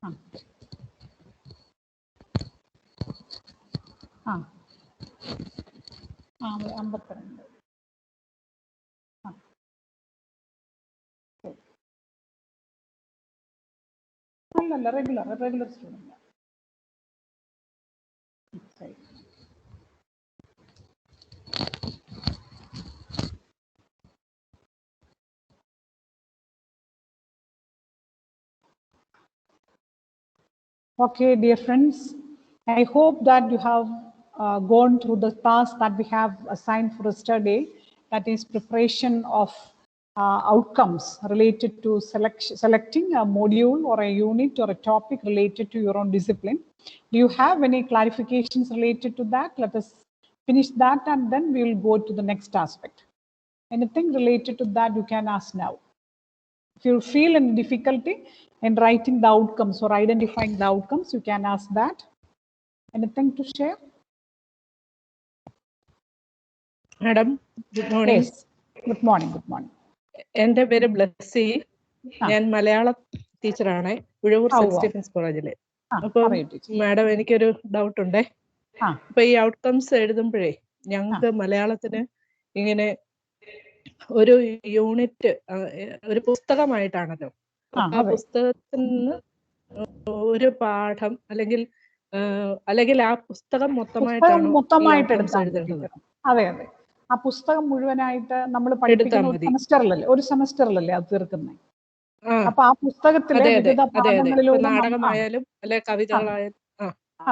ആ ആ ആ 52. ആ ശരി. അല്ലല്ല, റെഗുലർ സ്റ്റുഡൻ്റ്. ശരി. Okay, dear friends, I hope that you have gone through the task that we have assigned for yesterday, that is preparation of outcomes related to selecting a module or a unit or a topic related to your own discipline. Do you have any clarifications related to that? Let us finish that and then we will go to the next aspect. Anything related to that you can ask now. If you feel any difficulty in writing the outcomes or identifying the outcomes, you can ask that. Anything to share? Madam, good morning. Yes. Good morning. Good morning. എൻ്റെ പേര് ബ്ലസ്സി. ഞാൻ മലയാളം ടീച്ചറാണ് Uzhavoor saint Stephen's കോളേജിലെ. അപ്പൊ madam എനിക്കൊരു doubt ഉണ്ടേ. അപ്പൊ ഈ ഔട്ട്കംസ് എഴുതുമ്പോഴേ ഞങ്ങൾക്ക് മലയാളത്തിന് ഇങ്ങനെ ഒരു യൂണിറ്റ്, ഒരു പുസ്തകമായിട്ടാണല്ലോ. അപ്പൊ ആ പുസ്തകത്തിൽ നിന്ന് ഒരു പാഠം അല്ലെങ്കിൽ ആ പുസ്തകം മൊത്തമായിട്ട് എഴുതേണ്ടത്? അതെ അതെ, ആ പുസ്തകം മുഴുവനായിട്ട് നമ്മൾ പഠിപ്പിക്കുന്ന ഒരു സെമസ്റ്ററിലല്ലേ അത് തീർക്കുന്നത്. അപ്പൊ ആ പുസ്തകത്തിലെ വിവിധ പാഠങ്ങളിലൂടെ നാടകമായാലും അല്ലെ കവിതകളായാലും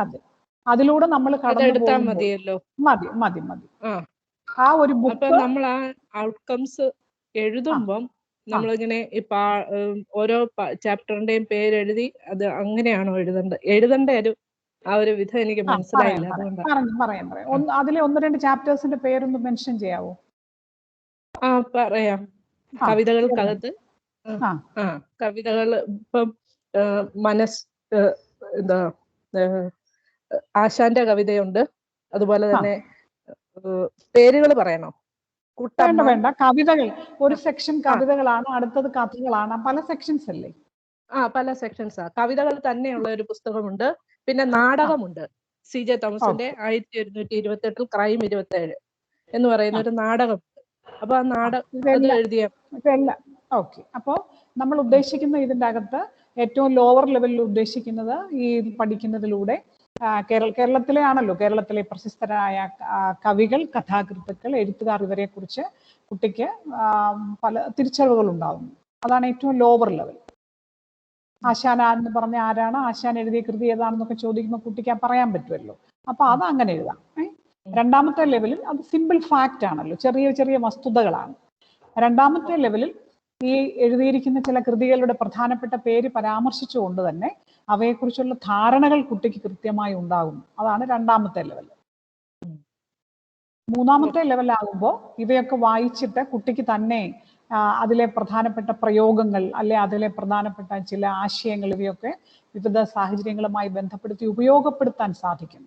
അതെ, അതിലൂടെ നമ്മൾ കടന്നു മതിയല്ലോ. മതി മതി മതി. ആ ഒരു അപ്പൊ നമ്മൾ ആ ഔട്ട്കംസ് എഴുതുമ്പം നമ്മളിങ്ങനെ ഓരോ ചാപ്റ്ററിന്റെയും പേരെഴുതി അത് അങ്ങനെയാണോ എഴുതേണ്ട ആ ഒരു വിധം എനിക്ക് മനസ്സിലായില്ല. പറയാം. അതിലെ 1-2 ചാപ്റ്റേഴ്സിന്റെ പേരൊന്ന് മെൻഷൻ ചെയ്യാവോ? പറയാം. കവിതകൾക്കകത്ത് കവിതകൾ ഇപ്പം എന്താ ആശാന്റെ കവിതയുണ്ട്. അതുപോലെ തന്നെ പേരുകൾ പറയണോ? വേണ്ട, കവിതകൾ ഒരു സെക്ഷൻ കവിതകളാണ്, അടുത്തത് കഥകളാണ്, പല സെക്ഷൻസ് അല്ലേ? പല സെക്ഷൻസാ. കവിതകൾ തന്നെയുള്ള ഒരു പുസ്തകമുണ്ട്. പിന്നെ നാടകമുണ്ട്. CJ തോമസിന്റെ 1128 ക്രൈം 27 എന്ന് പറയുന്ന ഒരു നാടകമുണ്ട്. അപ്പൊ ആ നാടകം എഴുതിയ ഓക്കെ. അപ്പോൾ നമ്മൾ ഉദ്ദേശിക്കുന്ന ഇതിൻ്റെ അകത്ത് ഏറ്റവും ലോവർ ലെവലിൽ ഉദ്ദേശിക്കുന്നത് ഈ പഠിക്കുന്നതിലൂടെ കേരളത്തിലെ ആണല്ലോ, കേരളത്തിലെ പ്രശസ്തരായ കവികൾ, കഥാകൃത്തുക്കൾ, എഴുത്തുകാർ, ഇവരെ കുറിച്ച് കുട്ടിക്ക് പല തിരിച്ചറിവുകൾ ഉണ്ടാകുന്നു. അതാണ് ഏറ്റവും ലോവർ ലെവൽ. ആശാൻ എന്ന് പറഞ്ഞ ആരാണ്, ആശാൻ എഴുതിയ കൃതി ഏതാണെന്നൊക്കെ ചോദിക്കുമ്പോൾ കുട്ടിക്ക് പറയാൻ പറ്റുമല്ലോ. അപ്പൊ അത് അങ്ങനെ എഴുതാം. രണ്ടാമത്തെ ലെവലിൽ അത് സിമ്പിൾ ഫാക്റ്റ് ആണല്ലോ, ചെറിയ ചെറിയ വസ്തുതകളാണ്. രണ്ടാമത്തെ ലെവലിൽ ഈ എഴുതിയിരിക്കുന്ന ചില കൃതികളുടെ പ്രധാനപ്പെട്ട പേര് പരാമർശിച്ചുകൊണ്ട് തന്നെ അവയെക്കുറിച്ചുള്ള ധാരണകൾ കുട്ടിക്ക് കൃത്യമായി ഉണ്ടാകും. അതാണ് രണ്ടാമത്തെ ലെവൽ. മൂന്നാമത്തെ ലെവലാകുമ്പോൾ ഇവയൊക്കെ വായിച്ചിട്ട് കുട്ടിക്ക് തന്നെ അതിലെ പ്രധാനപ്പെട്ട പ്രയോഗങ്ങൾ അല്ലെ അതിലെ പ്രധാനപ്പെട്ട ചില ആശയങ്ങൾ ഇവയൊക്കെ വിവിധ സാഹചര്യങ്ങളുമായി ബന്ധപ്പെടുത്തി ഉപയോഗപ്പെടുത്താൻ സാധിക്കും.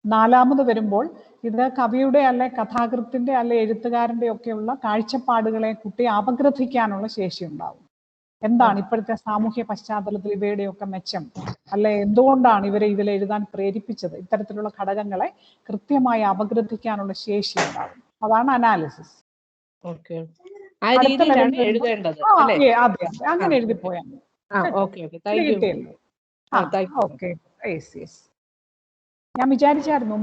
നാലാമത് വരുമ്പോൾ ഇത് കവിയുടെ അല്ലെ കഥാകൃത്തിന്റെ അല്ലെ എഴുത്തുകാരന്റെ ഒക്കെയുള്ള കാഴ്ചപ്പാടുകളെ കുട്ടി അപഗ്രഥിക്കാനുള്ള ശേഷി ഉണ്ടാവും. എന്താണ് ഇപ്പോഴത്തെ സാമൂഹ്യ പശ്ചാത്തലത്തിൽ ഇവയുടെയൊക്കെ മെച്ചം, അല്ലെ എന്തുകൊണ്ടാണ് ഇവരെ ഇതിൽ എഴുതാൻ പ്രേരിപ്പിച്ചത്, ഇത്തരത്തിലുള്ള ഘടകങ്ങളെ കൃത്യമായി അപഗ്രഥിക്കാനുള്ള ശേഷി ഉണ്ടാവും. അതാണ് അനാലിസിസ്. അങ്ങനെ എഴുതി പോയാൽ ഞാൻ വിചാരിച്ചായിരുന്നു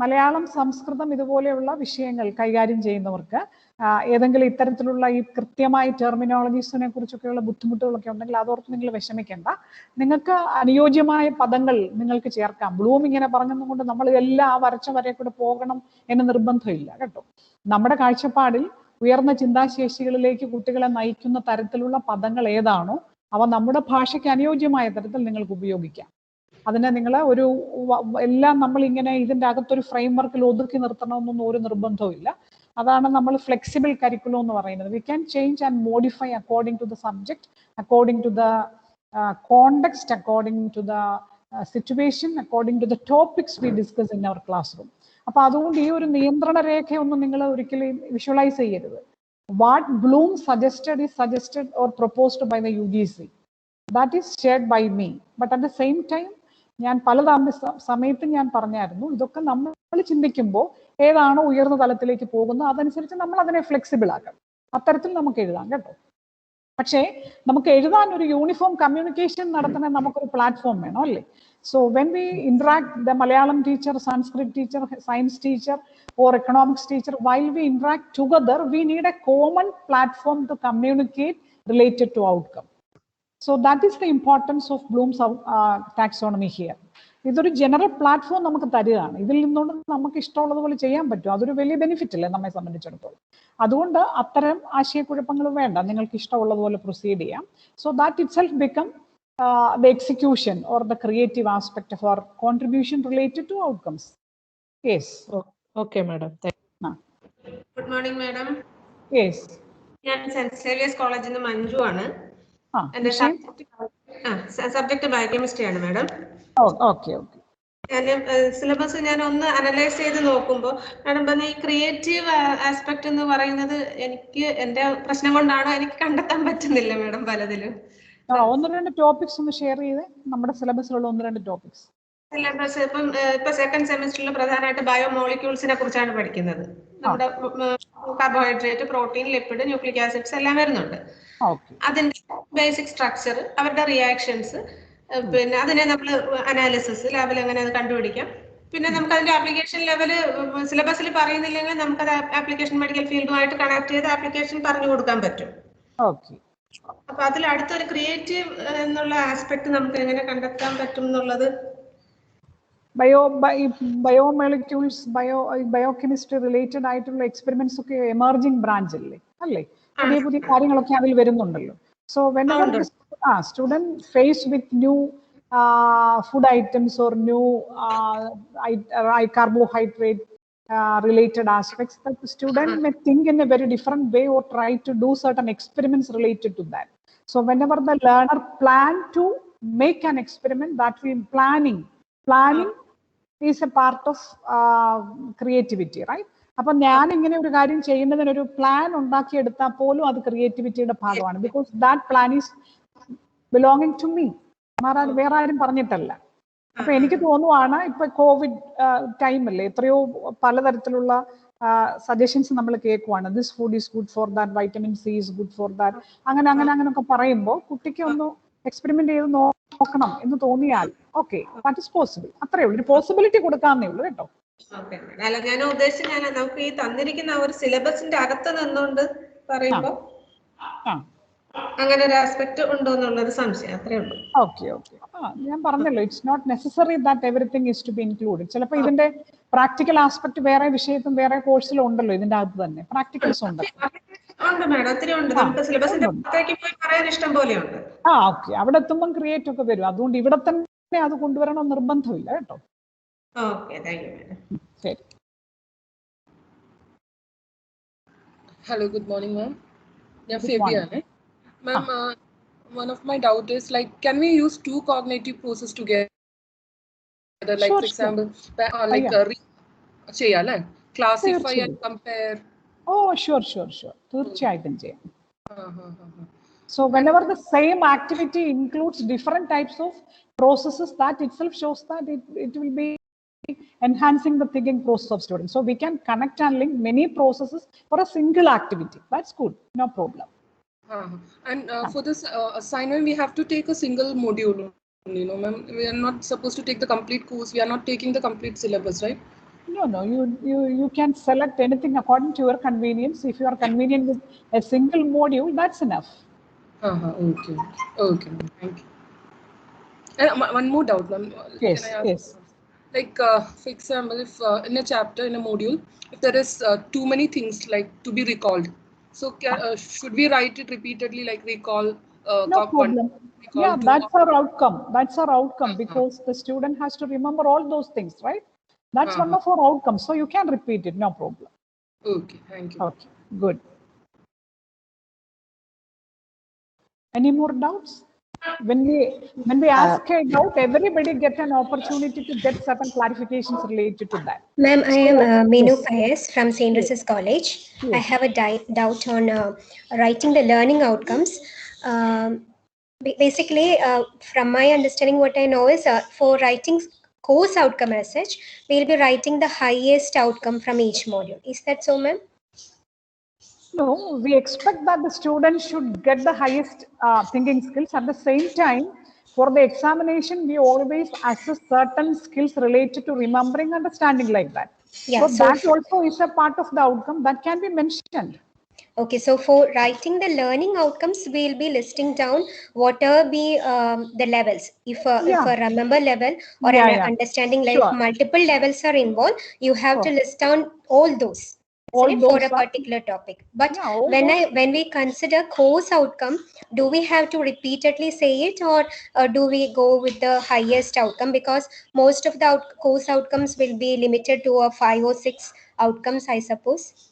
മലയാളം സംസ്കൃതം ഇതുപോലെയുള്ള വിഷയങ്ങൾ കൈകാര്യം ചെയ്യുന്നവർക്ക് ഏതെങ്കിലും ഇത്തരത്തിലുള്ള ഈ കൃത്യമായ ടെർമിനോളജീസിനെ കുറിച്ചൊക്കെയുള്ള ബുദ്ധിമുട്ടുകളൊക്കെ ഉണ്ടെങ്കിൽ അതോർത്ത് നിങ്ങൾ വിഷമിക്കേണ്ട. നിങ്ങൾക്ക് അനുയോജ്യമായ പദങ്ങൾ നിങ്ങൾക്ക് ചേർക്കാം. ബ്ലൂം ഇങ്ങനെ പറഞ്ഞതുകൊണ്ട് നമ്മൾ എല്ലാം ആ വരച്ച വരെ കൂടെ പോകണം എന്ന് നിർബന്ധമില്ല കേട്ടോ. നമ്മുടെ കാഴ്ചപ്പാടിൽ ഉയർന്ന ചിന്താശേഷികളിലേക്ക് കുട്ടികളെ നയിക്കുന്ന തരത്തിലുള്ള പദങ്ങൾ ഏതാണോ അവ നമ്മുടെ ഭാഷയ്ക്ക് അനുയോജ്യമായ തരത്തിൽ നിങ്ങൾക്ക് ഉപയോഗിക്കാം. അതിനെ നിങ്ങൾ എല്ലാം നമ്മളിങ്ങനെ ഇതിൻ്റെ അകത്തൊരു ഫ്രെയിം വർക്കിൽ ഒതുക്കി നിർത്തണമെന്നൊന്നും ഒരു നിർബന്ധവും ഇല്ല. അതാണ് നമ്മൾ ഫ്ലെക്സിബിൾ കരിക്കുലം എന്ന് പറയുന്നത്. We can change and modify according to the subject, according to the context, according to the situation, according to the topics we discuss in our classroom. അപ്പൊ അതുകൊണ്ട് ഈ ഒരു നിയന്ത്രണ രേഖയൊന്നും നിങ്ങൾ ഒരിക്കലും വിഷ്വലൈസ് ചെയ്യരുത്. What Bloom suggested is suggested or proposed by the UGC. That is shared by me. But at the same time, ഞാൻ പല സമയത്തും ഞാൻ പറഞ്ഞായിരുന്നു, ഇതൊക്കെ നമ്മൾ ചിന്തിക്കുമ്പോൾ ഏതാണോ ഉയർന്ന തലത്തിലേക്ക് പോകുന്നത് അതനുസരിച്ച് നമ്മൾ അതിനെ ഫ്ലെക്സിബിൾ ആക്കണം. അത്തരത്തിൽ നമുക്ക് എഴുതാം കേട്ടോ. പക്ഷേ നമുക്ക് എഴുതാൻ ഒരു യൂണിഫോം കമ്മ്യൂണിക്കേഷൻ നടത്തുന്ന നമുക്കൊരു പ്ലാറ്റ്ഫോം വേണം അല്ലേ? So when we interact, the Malayalam teacher, Sanskrit teacher, science teacher or economics teacher, while we interact together, we need a common platform to communicate related to outcome. So that is the importance of Bloom's taxonomy here. ഇതൊരു general platform നമുക്ക് തരികയാണ്. ഇതിൽ നിന്നുകൊണ്ട് നമുക്ക് ഇഷ്ടമുള്ളതുപോലെ ചെയ്യാൻ പറ്റും. അതൊരു വലിയ ബെനിഫിറ്റ് അല്ലേ നമ്മെ സംബന്ധിച്ചിടത്തോളം. അതുകൊണ്ട് അത്തരം ആശയക്കുഴപ്പങ്ങൾ വേണ്ട, നിങ്ങൾക്ക് ഇഷ്ടമുള്ളതുപോലെ പ്രൊസീഡ് ചെയ്യാം. So that it self become the execution or the creative aspect of our contribution related to outcomes. Yes. Okay, madam. Good morning, madam. Yes. ഞാൻ സെന്റ് സേവിയേഴ്സ് കോളേജിൽ നിന്ന് മഞ്ജു ആണ്. എന്റെ സബ്ജക്ട് ബയോകെമിസ്ട്രി ആണ് മാഡം. ഓക്കെ. ഞാൻ syllabus ഞാൻ ഒന്ന് analyse ചെയ്ത് നോക്കുമ്പോൾ മാഡം പറഞ്ഞ ഈ ക്രിയേറ്റീവ് ആസ്പെക്ട് എന്ന് പറയുന്നത് എനിക്ക് എന്റെ പ്രശ്നം കൊണ്ടാണോ എനിക്ക് കണ്ടെത്താൻ പറ്റുന്നില്ല മാഡം പലതിലും. ഒന്ന് രണ്ട് ടോപ്പിക്സ് ഒന്ന് ഷെയർ ചെയ്ത്, നമ്മുടെ സിലബസിലുള്ള ഒന്ന് രണ്ട് ടോപ്പിക്സ്. സിലബസ് ഇപ്പൊ സെക്കൻഡ് സെമിസ്റ്ററിൽ പ്രധാനമായിട്ട് ബയോമോളിക്യൂൾസിനെ കുറിച്ചാണ് പഠിക്കുന്നത്. നമ്മുടെ carbohydrate, protein, lipid, nucleic acids എല്ലാം വരുന്നുണ്ട്. അതിന്റെ ബേസിക് സ്ട്രക്ചർ, അവരുടെ റിയാക്ഷൻസ്, പിന്നെ അതിനെ നമ്മൾ അനാലിസിസ് ലാബിൽ എങ്ങനെ അത് കണ്ടുപിടിക്കാം. പിന്നെ നമുക്ക് അതിന്റെ ആപ്ലിക്കേഷൻ ലെവല് സിലബസിൽ പറയുന്നില്ലെങ്കിൽ നമുക്കത് ആപ്ലിക്കേഷൻ മെഡിക്കൽ ഫീൽഡുമായിട്ട് കണക്ട് ചെയ്ത് ആപ്ലിക്കേഷൻ പറഞ്ഞു കൊടുക്കാൻ പറ്റും. അപ്പൊ അതിൽ അടുത്തൊരു ക്രിയേറ്റീവ് എന്നുള്ള ആസ്പെക്ട് നമുക്ക് എങ്ങനെ കണ്ടെത്താൻ പറ്റും എന്നുള്ളത്. ബയോമോളിക്യൂൾസ്, ബയോകെമിസ്ട്രി റിലേറ്റഡ് ആയിട്ടുള്ള എക്സ്പെരിമെന്റ്സ് ഒക്കെ എമർജിംഗ് ബ്രാഞ്ച് അല്ലേ? പുതിയ കാര്യങ്ങളൊക്കെ അതിൽ വരുന്നുണ്ടല്ലോ. So whenever the student faced with new food items or new carbohydrate related aspects, that the student may think in a very different way or try to do certain experiments related to that. So whenever the learner plan to make an experiment, that we planning is a part of creativity, right? അപ്പൊ ഞാൻ ഇങ്ങനെ ഒരു കാര്യം ചെയ്യുന്നതിനൊരു plan ഉണ്ടാക്കി എടുത്താൽ പോലും അത് ക്രിയേറ്റിവിറ്റിയുടെ ഭാഗമാണ്. Because that plan is belonging to me, വേറെ ആരും പറഞ്ഞിട്ടല്ല. അപ്പൊ എനിക്ക് തോന്നുവാണ് ഇപ്പൊ കോവിഡ് ടൈം അല്ലേ, എത്രയോ പലതരത്തിലുള്ള സജഷൻസ് നമ്മൾ കേൾക്കുവാണ്. This food is good for that, vitamin C is good for that, അങ്ങനെയൊക്കെ പറയുമ്പോൾ കുട്ടിക്ക് ഒന്ന് എക്സ്പെരിമെന്റ് ചെയ്ത് നോക്കണം എന്ന് തോന്നിയാൽ ഓക്കെ, ദാറ്റ് ഇസ് പോസിബിൾ. അത്രേ ഉള്ളൂ, ഒരു പോസിബിലിറ്റി കൊടുക്കാന്നേ ഉള്ളൂ കേട്ടോ. അല്ല, ഞാൻ ഉദ്ദേശിച്ച നമുക്ക് ഈ തന്നിരിക്കുന്ന ഒരു സിലബസിന്റെ അകത്ത് നിന്നുകൊണ്ട് പറയുമ്പോ അങ്ങനെ ഒരു ആസ്പെക്ട് ഉണ്ടോ എന്നുള്ളൊരു സംശയം, അത്രേ ഉള്ളൂ. ഓക്കെ. ഞാൻ പറഞ്ഞല്ലോ, it's not necessary that everything is to be included. ചിലപ്പോൾ ഇതിന്റെ പ്രാക്ടിക്കൽ ആസ്പെക്ട് വേറെ വിഷയത്തും വേറെ കോഴ്സിലും ഉണ്ടല്ലോ, ഇതിന്റെ അകത്ത് തന്നെ പ്രാക്ടിക്കൽസ് ഉണ്ട്. മാഡം, ഒത്തിരി ഉണ്ട്. നമുക്ക് സിലബസിന്റെ അകത്തേക്ക് പോയി പറയാൻ ഇഷ്ടം പോലെയുണ്ട്. ഓക്കെ, അവിടെ എത്തുമ്പോൾ ക്രിയേറ്റ് ഒക്കെ വരും. അതുകൊണ്ട് ഇവിടെ തന്നെ അത് കൊണ്ടുവരണം നിർബന്ധമില്ല കേട്ടോ. Okay, thank you madam. ശരി. Hello, good morning, ma'am. ഞാൻ ഫെബിയാണ്. Ma'am, one of my doubt is like, can we use two cognitive processes together? Like, for example, ചെയ്യാല്ലേ, classify and compare. Sure. തീർച്ചയായിട്ടും ചെയ്യാം. So whenever the same activity includes different types of processes, that itself shows that it will be enhancing the thinking process of students. So we can connect and link many processes for a single activity. That's good, no problem. And for this assignment, we have to take a single module. You know, ma'am, we are not supposed to take the complete course. We are not taking the complete syllabus, right? No. You can select anything according to your convenience. If you are convenient with a single module, that's enough. Okay. Thank you. And one more doubt, ma'am. Yes. Like, for example, if in a chapter, in a module, if there is too many things like to be recalled, so should we write it repeatedly, like recall? No problem. Yeah, that's our outcome. Because the student has to remember all those things, right? That's one of our outcomes. So you can repeat it, no problem. Okay, thank you. Okay, good. Any more doubts? when we ask a doubt, everybody get an opportunity to get certain clarifications related to that. Ma'am, I am Meenu yes. Fayez from St. Yes. Teresa's College. Yes. I have a doubt on writing the learning outcomes. Basically, from my understanding, what I know is for writing course outcome as such, we'll be writing the highest outcome from each module. Is that so, ma'am? No, we expect that the students should get the highest thinking skills. At the same time, for the examination, we always assess certain skills related to remembering, understanding like that. Yeah, so that also is a part of the outcome that can be mentioned. Okay, so for writing the learning outcomes, we'll be listing down what are the levels. If a remember level or an understanding, like multiple levels are involved, you have to list down all those. For a particular topic. But when we consider course outcome, do we have to repeatedly say it, or do we go with the highest outcome? Because most of the course outcomes will be limited to 5 or 6 outcomes, I suppose.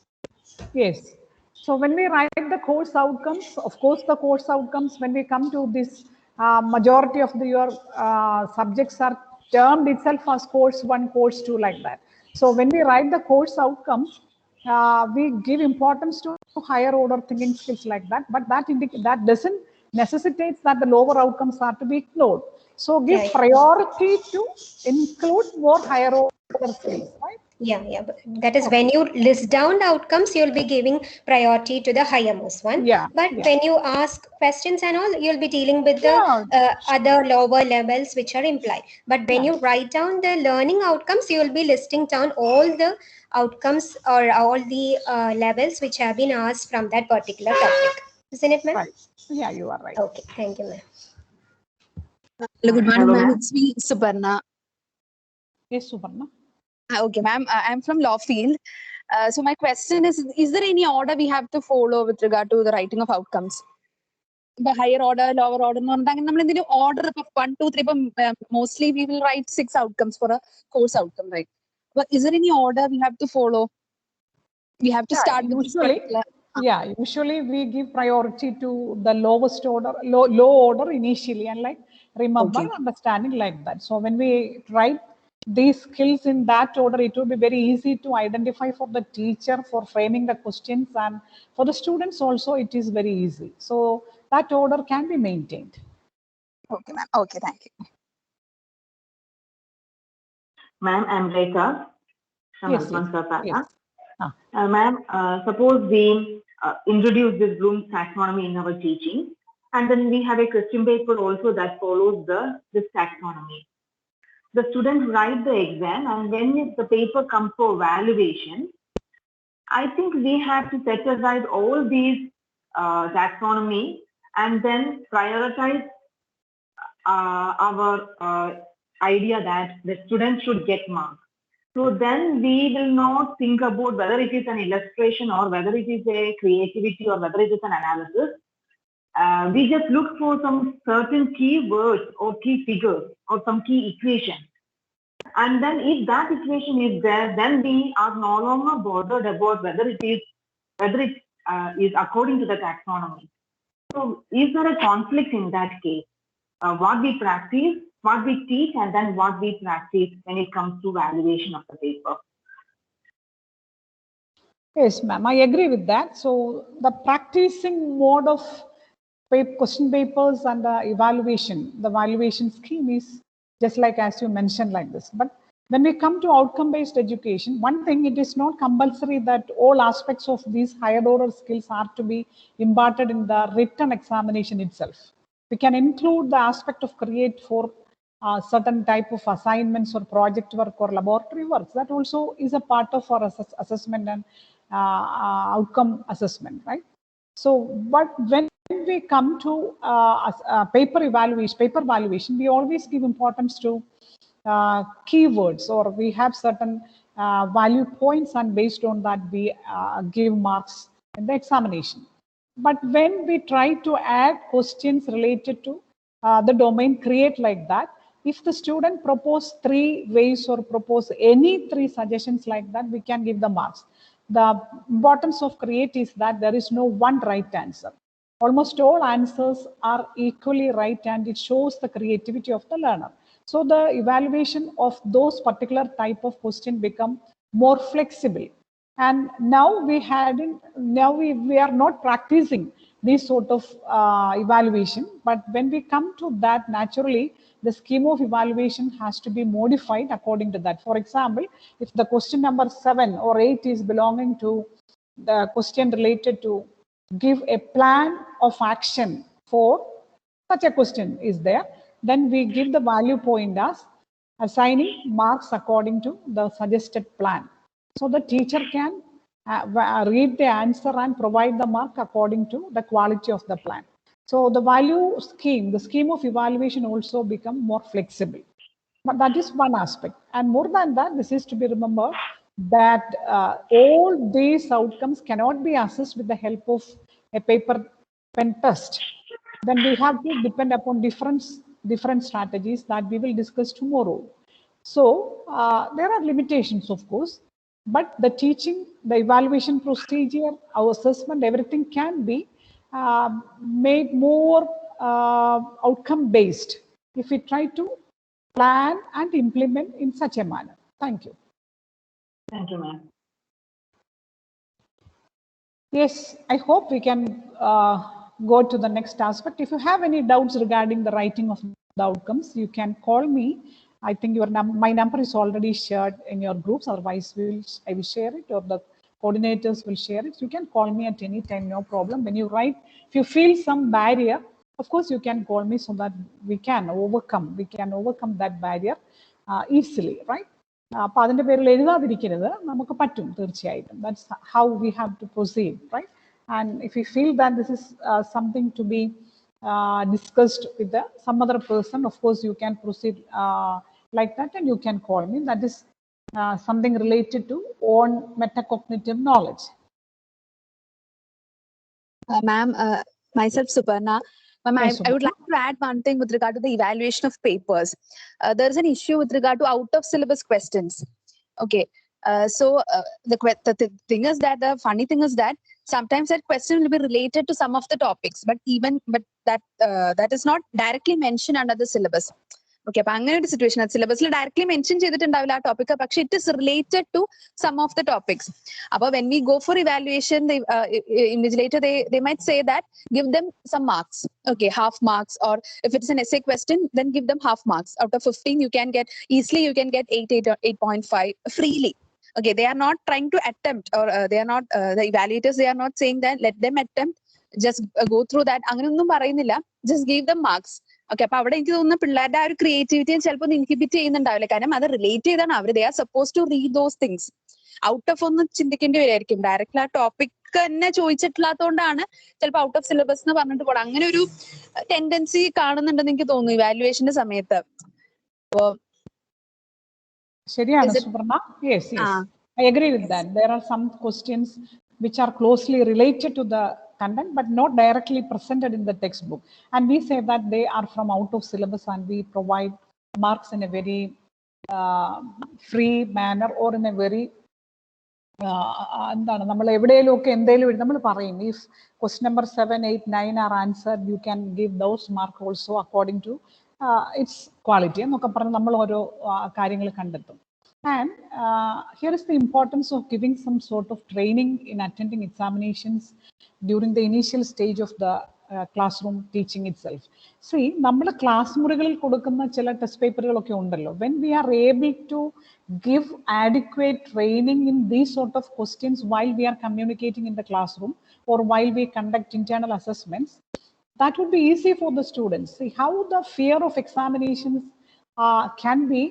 Yes. So when we write the course outcomes, of course, the course outcomes, when we come to this, majority of your subjects are termed itself as course 1, course 2, like that. So when we write the course outcomes, we give importance to higher order thinking skills like that, but that doesn't necessitate that the lower outcomes are to be ignored. So give priority to include more higher order skills, right? Yeah. But that is when you list down the outcomes, you'll be giving priority to the highermost one. But when you ask questions and all, you'll be dealing with the other lower levels which are implied. But when you write down the learning outcomes, you'll be listing down all the outcomes or all the levels which have been asked from that particular topic. Isn't it, ma'am? Right. Yeah, you are right. Okay, thank you, ma'am. Hello, good morning, ma'am. It's me, Suparna. Yes, Suparna. Okay, ma'am. I'm from law field. So my question is there any order we have to follow with regard to the writing of outcomes? The higher order, lower order, order 1, 2, 3, mostly we will write 6 outcomes for a course outcome, right? But is there any order we have to follow? We have to start with usually, usually we give priority to the lowest order, low order initially, and like remember, understanding like that. So when we write these skills in that order, it will be very easy to identify for the teacher for framing the questions, and for the students also it is very easy. So that order can be maintained. Okay, ma'am. Okay, thank you. Ma'am, I'm Rekha. Yes. Ma'am, suppose we introduce this Bloom's taxonomy in our teaching, and then we have a question paper also that follows this taxonomy. The students write the exam, and when the paper comes for evaluation, I think we have to set aside all these taxonomy and then prioritize our idea that the students should get marks. So then we will not think about whether it is an illustration or whether it is a creativity or whether it is an analysis. We just look for some certain key words or key figures or some key equations. And then if that equation is there, then we are no longer bothered about whether it is according to the taxonomy. So is there a conflict in that case? What we practice, what we teach, and then what we practice when it comes to valuation of the paper. Yes, ma'am, I agree with that. So the practicing mode of question papers and the evaluation scheme is just like as you mentioned like this. But when we come to outcome-based education, one thing, it is not compulsory that all aspects of these higher order skills are to be imparted in the written examination itself. We can include the aspect of create for certain type of assignments or project work or laboratory works. That also is a part of our assessment and outcome assessment, right? So, but when we come to paper evaluation, we always give importance to keywords, or we have certain value points, and based on that we give marks in the examination. But when we try to add questions related to the domain create like that, if the student propose 3 ways or propose any 3 suggestions like that, we can give the marks. The importance of create is that there is no one right answer. almost all answers are equally right, and it shows the creativity of the learner. So the evaluation of those particular type of question become more flexible. And now we are not practicing this sort of evaluation, but when we come to that, naturally the scheme of evaluation has to be modified according to that. For example, if the question number 7 or 8 is belonging to the question related to give a plan of action for such a question is there, then we give the value point as assigning marks according to the suggested plan. So the teacher can read the answer and provide the mark according to the quality of the plan. So the value scheme, the scheme of evaluation also become more flexible. But that is one aspect. And more than that, this is to be remembered that all these outcomes cannot be assessed with the help of a paper pen test. Then we have to depend upon different strategies that we will discuss tomorrow. So there are limitations, of course, but the teaching, the evaluation procedure, our assessment, everything can be made more outcome based if we try to plan and implement in such a manner. Thank you. Thank you, ma'am. Yes, I hope we can go to the next aspect. If you have any doubts regarding the writing of the outcomes, you can call me. I think my number is already shared in your groups. Otherwise, I will share it, or the coordinators will share it. You can call me at any time, no problem. When you write, if you feel some barrier, of course, you can call me so that we can overcome that barrier easily, right? അപ്പോൾ അതിൻ്റെ പേരിൽ എഴുതാതിരിക്കരുത്, നമുക്ക് പറ്റും തീർച്ചയായിട്ടും. That's how we have to proceed, right? And if you feel that this is something to be discussed with some other person, of course you can proceed like that, and you can call me. That is something related to own metacognitive knowledge. Ma'am, myself Suparna. I would like to add one thing with regard to the evaluation of papers. There is an issue with regard to out of syllabus questions. Okay. So the thing is that the funny thing is that sometimes that question will be related to some of the topics, but that is not directly mentioned under the syllabus. Okay, അപ്പൊ അങ്ങനെ ഒരു situation സിലബസിൽ directly mention ചെയ്തിട്ടുണ്ടാവില്ല ആ topic, പക്ഷെ it is related to some of the topics. അപ്പൊ when we go for evaluation, invigilator they might say that give them some marks, okay, half marks, or if it's an essay question, then give them half marks. Out of 15 you can get 8 or 8.5 freely. Okay, they are not trying to attempt, or they are not the evaluators, they are not saying that let them attempt, just go through that, അങ്ങനെയൊന്നും പറയുന്നില്ല, just give them marks. Okay, അപ്പൊ അവിടെ എനിക്ക് തോന്നുന്ന പിള്ളേരുടെ ആ ഒരു ക്രിയേറ്റിവിറ്റിയെ ചിലപ്പോൾ ഇൻഹിബിറ്റ് ചെയ്യുന്നുണ്ടാവില്ല, കാരണം അത് റിലേറ്റ് ചെയ്താണ് അവർ, they are suppose to read those things. Out of ഒന്ന് ചിന്തിക്കേണ്ടി വരുമായിരിക്കും, ഡയറക്റ്റ് ആ ടോപ്പിക് തന്നെ ചോദിച്ചിട്ടില്ലാത്തതുകൊണ്ടാണ് ചിലപ്പോൾ ഔട്ട് ഓഫ് സിലബസ് എന്ന് പറഞ്ഞിട്ട് പോകണം. അങ്ങനെ ഒരു ടെൻഡൻസി കാണുന്നുണ്ടെന്ന് എനിക്ക് തോന്നുന്നു ഇവാലുവേഷന്റെ സമയത്ത്. അപ്പോ ശരിയാണ് സുവർണ. Yes, I agree with that. There are some questions which are closely related to the content but not directly presented in the textbook, and we say that they are from out of syllabus, and we provide marks in a very free manner, or in a very എന്താണ് നമ്മൾ എവിടെയെങ്കിലും ഒക്കെ എന്തെങ്കിലും നമ്മൾ പറയും, if question number 7, 8, 9 are answered, you can give those mark also according to its quality എന്നൊക്കെ പറഞ്ഞ് നമ്മൾ ഓരോ കാര്യങ്ങൾ കണ്ടെത്തും. And here is the importance of giving some sort of training in attending examinations during the initial stage of the classroom teaching itself. See, നമ്മൾ class മുറികളിൽ കൊടുക്കുന്ന ചില ടെസ്റ്റ് പേപ്പറുകളൊക്കെ ഉണ്ടല്ലോ, when we are able to give adequate training in these sort of questions while we are communicating in the classroom, or while we conduct internal assessments, that would be easy for the students. See how the fear of examinations can be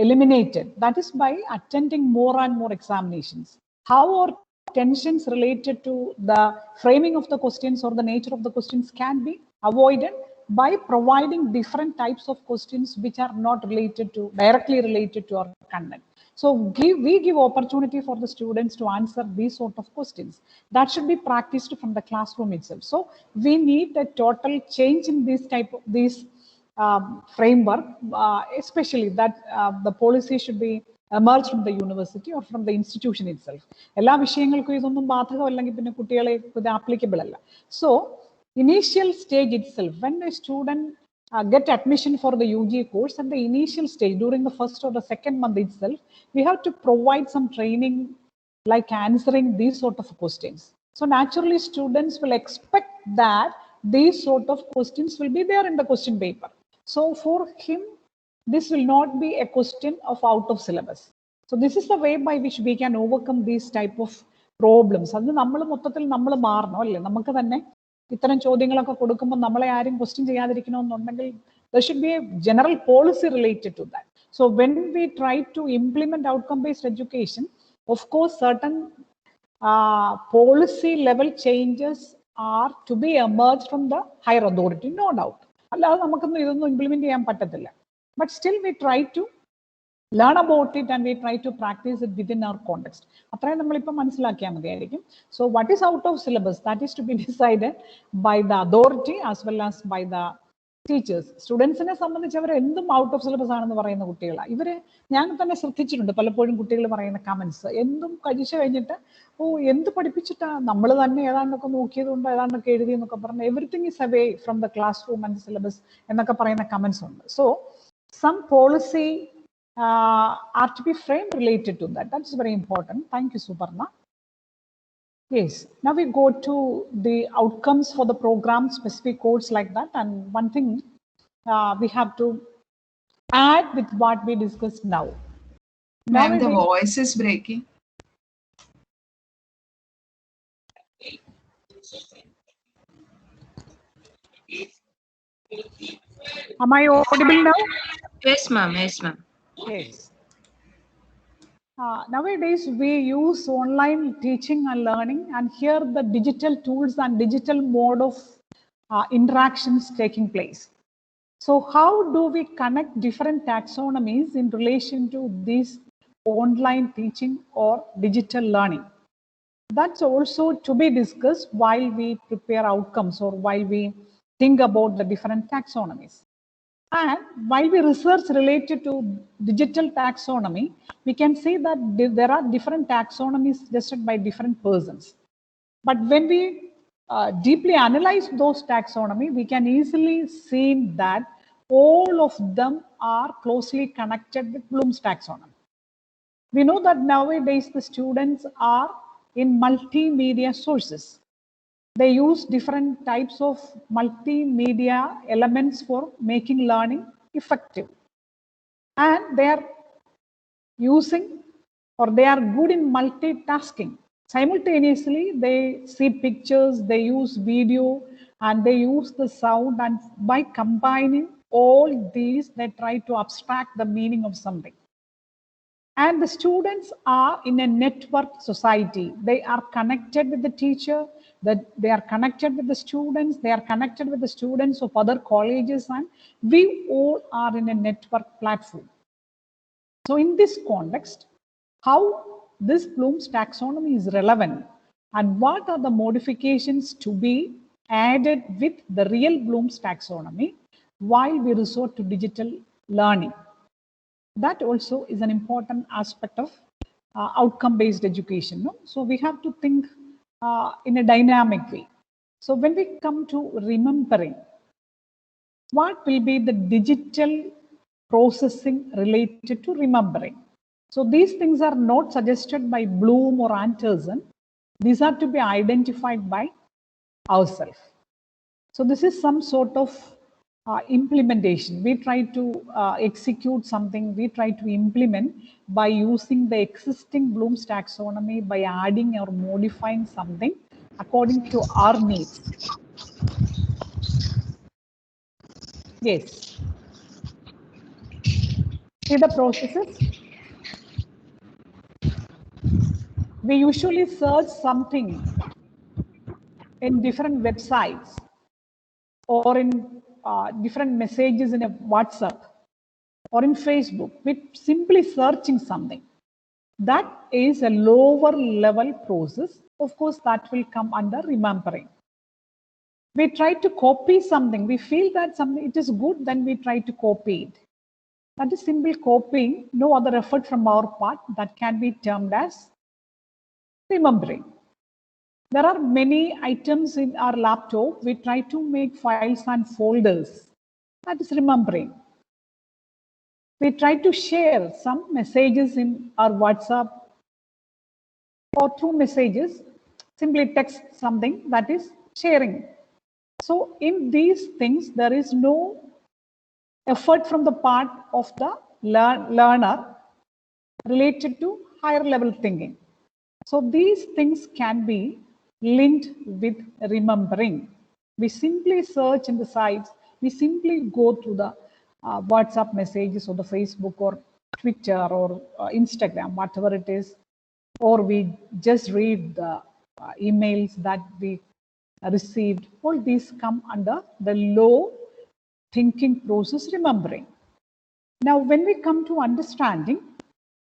eliminated. That is by attending more and more examinations. How are tensions related to the framing of the questions or the nature of the questions can be avoided by providing different types of questions which are not directly related to our content. So we give opportunity for the students to answer these sort of questions. That should be practiced from the classroom itself. So we need a total change in these framework, especially that the policy should be emerged from the university or from the institution itself. എല്ലാ വിഷയങ്ങൾക്കും ഇതൊന്നും ബാധകമല്ലെങ്കിൽ പിന്നെ കുട്ടികളെ ഇത് applicable അല്ല. So initial stage itself, when a student get admission for the UG course, at the initial stage, during the first or the second month itself, we have to provide some training like answering these sort of questions. So naturally, students will expect that these sort of questions will be there in the question paper. So for him, this will not be a question of out of syllabus. So this is the way by which we can overcome these type of problems. അത് നമ്മൾ മൊത്തത്തിൽ നമ്മൾ മാറണം അല്ലേ? നമുക്ക് തന്നെ ഇത്തരം ചോദ്യങ്ങളൊക്കെ കൊടുക്കുമ്പോൾ നമ്മളെ ആരും question ചെയ്യാതിരിക്കണമെന്നുണ്ടെങ്കിൽ there should be a general policy related to that. So when we try to implement outcome-based education, of course, certain policy level changes are to be emerged from the higher authority, no doubt. അല്ലാതെ നമുക്കൊന്നും ഇതൊന്നും implement ചെയ്യാൻ പറ്റത്തില്ല. But still we try to learn about it and we try to practice it within our context. അത്രയും നമ്മളിപ്പോൾ മനസ്സിലാക്കിയാൽ മതിയായിരിക്കും. So what is out of syllabus? That is to be decided by the authority as well as by the teachers. സ്റ്റുഡൻസിനെ സംബന്ധിച്ച് അവർ എന്തും out of syllabus ആണെന്ന് പറയുന്ന കുട്ടികളാണ്. ഇവര് ഞാൻ തന്നെ ശ്രദ്ധിച്ചിട്ടുണ്ട് പലപ്പോഴും കുട്ടികൾ പറയുന്ന കമന്റ്സ് എന്തും കഴിച്ചു കഴിഞ്ഞിട്ട് എന്ത് പഠിപ്പിച്ചിട്ടാ നമ്മൾ തന്നെ ഏതാണ്ടൊക്കെ നോക്കിയതുകൊണ്ട് ഏതാണ്ടൊക്കെ എഴുതി എന്നൊക്കെ പറഞ്ഞ് everything is away from the class room and syllabus എന്നൊക്കെ പറയുന്ന കമന്റ്സ് ഉണ്ട്. So some policy are to be framed related to that. That's very important. Thank you, Suparna. Yes, now we go to the outcomes for the program specific course like that. And one thing we have to add with what we discussed now. Ma'am, the voice is breaking. Am I audible now? Yes, ma'am. Yes, ma'am. Yes. Nowadays, we use online teaching and learning, and here the digital tools and digital mode of interactions taking place. So how do we connect different taxonomies in relation to this online teaching or digital learning? That's also to be discussed while we prepare outcomes or while we think about the different taxonomies. And while we research related to digital taxonomy, we can see that there are different taxonomies suggested by different persons. But when we deeply analyze those taxonomy, we can easily see that all of them are closely connected with Bloom's taxonomy. We know that nowadays the students are in multimedia sources. They use different types of multimedia elements for making learning effective. And they are using or they are good in multitasking. Simultaneously, they see pictures, they use video, and they use the sound. And by combining all these, they try to abstract the meaning of something. And the students are in a network society. They are connected with the teacher, that they are connected with the students, they are connected with the students of other colleges, and we all are in a network platform. So in this context, how this Bloom's taxonomy is relevant and what are the modifications to be added with the real Bloom's taxonomy while we resort to digital learning. That also is an important aspect of outcome-based education. No? So we have to think in a dynamic way. So when we come to remembering, what will be the digital processing related to remembering? So these things are not suggested by Bloom or Anderson. These are to be identified by ourselves. So this is some sort of implementation. We try to execute something, we try to implement by using the existing Bloom's taxonomy, by adding or modifying something according to our needs. Yes. See the processes? We usually search something in different websites or in different messages in a WhatsApp or in Facebook with simply searching something. That is a lower level process. Of course, that will come under remembering. We try to copy something. We feel that something it is good, then we try to copy it. That is simple copying, no other effort from our part. That can be termed as remembering. there are many items in our laptop. We try to make files and folders. That is remembering. We try to share some messages in our WhatsApp or two messages, simply text something, that is sharing. So in these things, there is no effort from the part of the learner related to higher level thinking. So these things can be linked with remembering. We simply search in the sites, we simply go through the WhatsApp messages or the Facebook or Twitter or Instagram, whatever it is, or we just read the emails that we received. All these come under the low thinking process remembering. Now, when we come to understanding,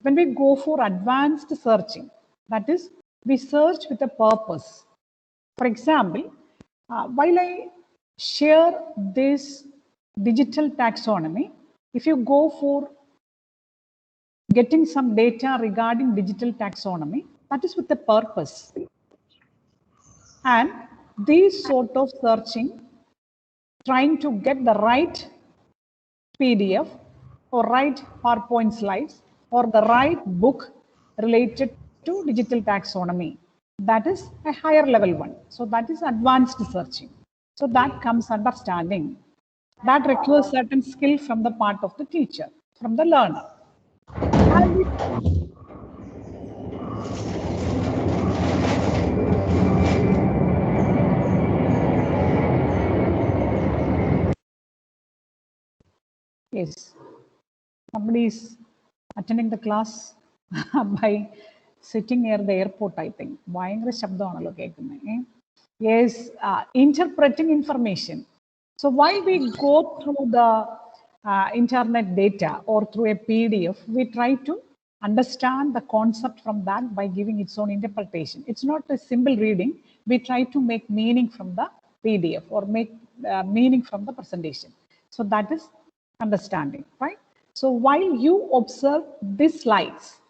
when we go for advanced searching, that is, we search with a purpose. For example, while I share this digital taxonomy, if you go for getting some data regarding digital taxonomy, that is with a purpose. And these sort of searching, trying to get the right PDF or right PowerPoint slides or the right book related to digital taxonomy, that is a higher level one. So that is advanced searching. So that comes understanding. That requires certain skill from the part of the teacher, from the learner. Yes, somebody is attending the class by sitting near the airport, I think. Yes, interpreting information. So while we go through the internet data or through a PDF, we try to understand the concept from that by giving its own interpretation. It's not a simple reading. We try to make meaning from the PDF or make meaning from the presentation. So that is understanding, right? So while you observe these slides,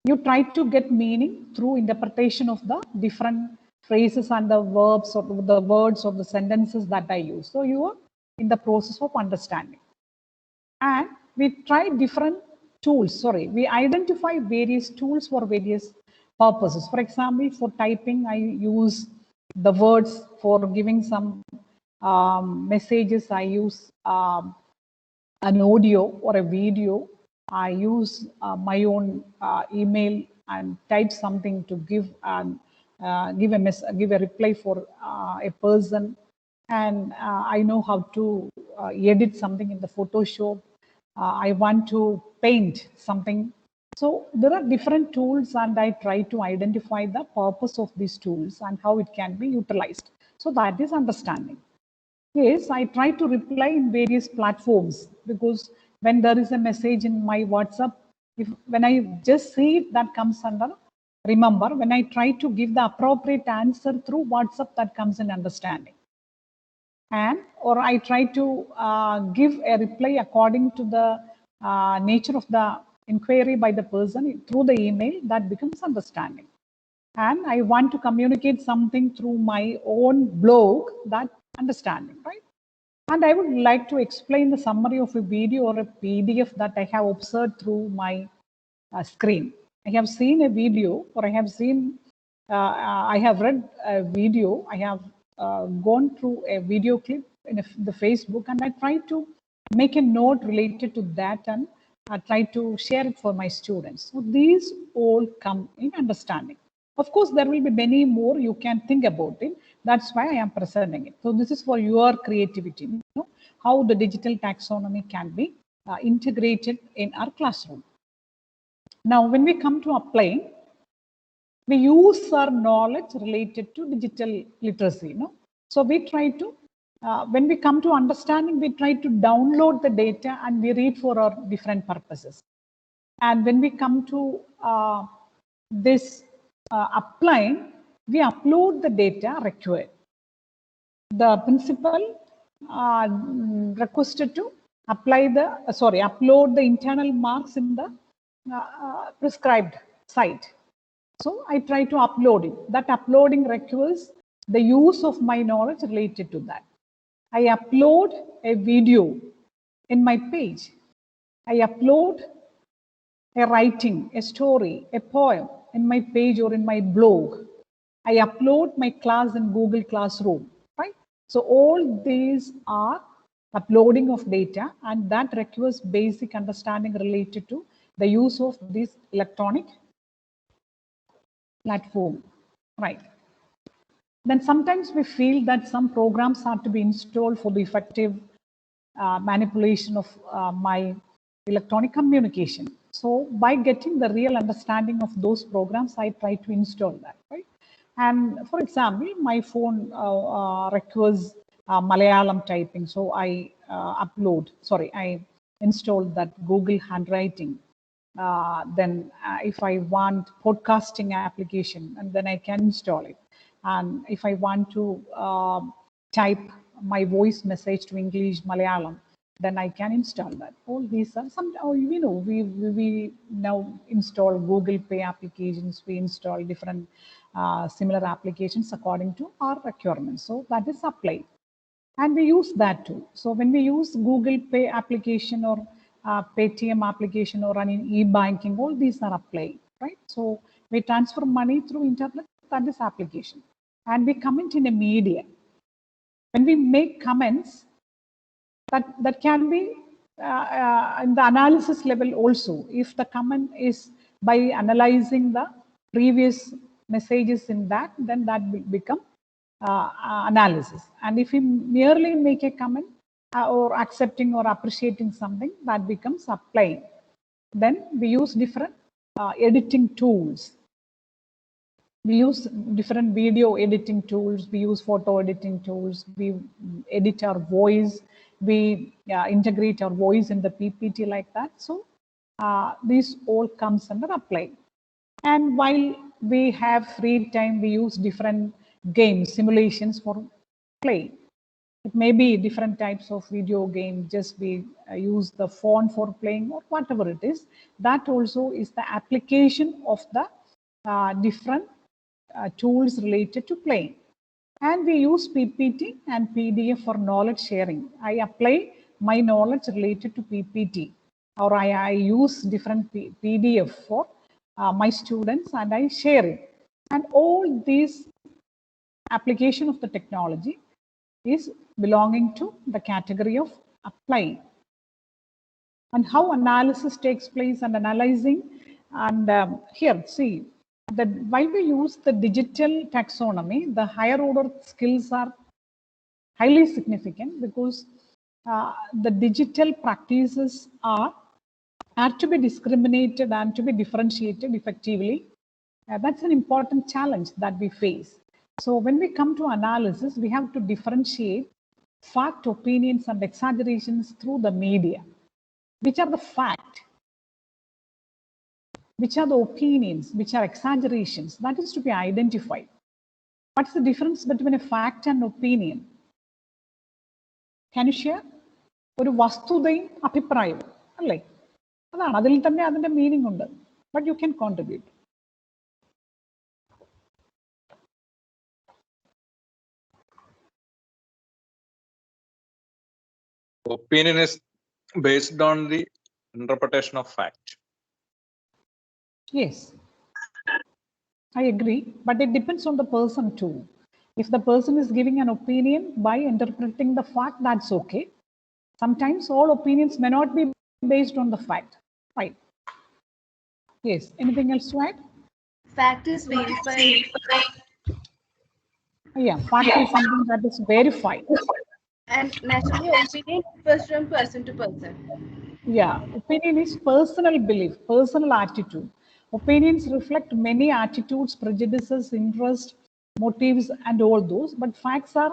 you try to get meaning through interpretation of the different phrases and the verbs or the words or the sentences that I use. So you are in the process of understanding. And we try different tools, we identify various tools for various purposes. For example, for typing, I use the words. For giving some messages, I use an audio or a video. I use my own email and type something to give a reply for a person. And I know how to edit something in the Photoshop. I want to paint something. So there are different tools, and I try to identify the purpose of these tools and how it can be utilized. So that is understanding. Yes, I try to reply in various platforms, because when there is a message in my WhatsApp, when I just see it, that comes under remember. When I try to give the appropriate answer through WhatsApp, that comes in understanding. Or I try to give a reply according to the nature of the inquiry by the person through the email, that becomes understanding. And I want to communicate something through my own blog, that understanding, right? And I would like to explain the summary of a video or a PDF that I have observed through my screen. I have seen a video, or I have seen, I have read a video, I have gone through a video clip in the Facebook, and I try to make a note related to that, and I try to share it for my students. So these all come in understanding. Of course, there will be many more you can think about it. That's why I am presenting it. So this is for your creativity, how the digital taxonomy can be integrated in our classroom. Now, when we come to applying, we use our knowledge related to digital literacy. So we try to, when we come to understanding, we try to download the data and we read for our different purposes. And when we come to this applying, we upload the data required. The principal requested to upload the internal marks in the prescribed site. So I try to upload it. That uploading requires the use of my knowledge related to that. I upload a video in my page. I upload a writing, a story, a poem in my page or in my blog. I upload my class in Google Classroom, right? So all these are uploading of data, and that requires basic understanding related to the use of this electronic platform, right? Then sometimes we feel that some programs have to be installed for the effective manipulation of my electronic communication. So by getting the real understanding of those programs, I try to install that, right? And for example, my phone requires Malayalam typing. So I I installed that Google Handwriting. Then if I want podcasting application, and then I can install it. And if I want to type my voice message to English, Malayalam, then I can install that. All these are some, we now install Google Pay applications, we install different similar applications according to our requirements. So that is applied. And we use that too. So when we use Google Pay application or Paytm application or an e-banking, all these are applied, right? So we transfer money through internet, that is application. And we comment in a media. When we make comments, that can be in the analysis level also. If the comment is by analyzing the previous messages in that, then that will become analysis. And if we merely make a comment or accepting or appreciating something, that becomes applying. Then we use different editing tools. We use different video editing tools, we use photo editing tools, we edit our voice, we integrate our voice in the PPT like that. So this all comes under apply. And while we have free time, we use different games, simulations for play. It may be different types of video game, just we use the phone for playing or whatever it is. That also is the application of the different tools related to playing. And we use PPT and PDF for knowledge sharing. I apply my knowledge related to PPT, or I use different PDF for my students and I share it. And all these application of the technology is belonging to the category of applying. And how analysis takes place and analyzing. And here, see, that while we use the digital taxonomy, the higher order skills are highly significant because the digital practices are to be discriminated and to be differentiated effectively. That's an important challenge that we face. So when we come to analysis, we have to differentiate fact, opinions, and exaggerations through the media. Which are the fact? Which are the opinions? Which are exaggerations? That is to be identified. What's the difference between a fact and opinion? Can you share? ഒരു വസ്തുതയും അഭിപ്രായവും അല്ലേ? അതാണ്, അതിൽ തന്നെ അതിന്റെ meaning ഉണ്ട്. But you can contribute. Opinion is based on the interpretation of fact. Yes, I agree, but it depends on the person too. If the person is giving an opinion by interpreting the fact, that's okay. Sometimes all opinions may not be based on the fact, right? Yes, anything else to add? Fact is verified. Yeah, fact is something that is verified. And naturally, opinion differs from person to person. Yeah, opinion is personal belief, personal attitude. Opinions reflect many attitudes, prejudices, interests, motives, and all those. But facts are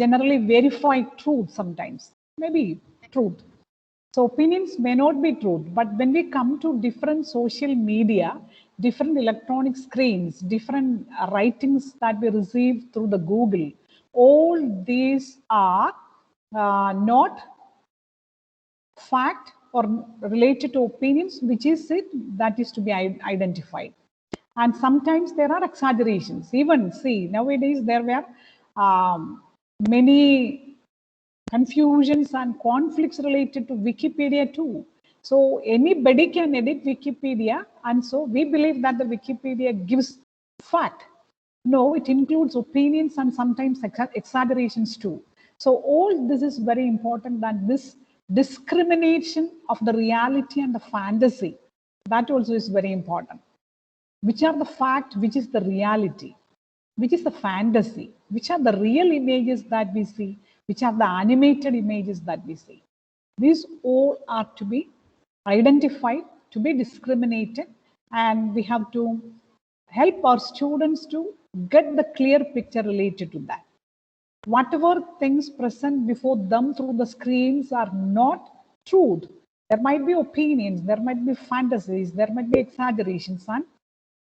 generally verified truth sometimes, maybe truth. So opinions may not be truth, but when we come to different social media, different electronic screens, different writings that we receive through the Google, all these are not fact or related to opinions, which is it that is to be identified. And sometimes there are exaggerations. Even see, nowadays there were many confusions and conflicts related to Wikipedia too. So anybody can edit Wikipedia, and so we believe that the Wikipedia gives fact. No, it includes opinions and sometimes exaggerations too. So all this is very important, that this discrimination of the reality and the fantasy, that also is very important. Which are the fact, which is the reality, which is the fantasy, which are the real images that we see, which are the animated images that we see. These all are to be identified, to be discriminated, and we have to help our students to get the clear picture related to that. Whatever things present before them through the screens are not truth. There might be opinions, there might be fantasies, there might be exaggerations, and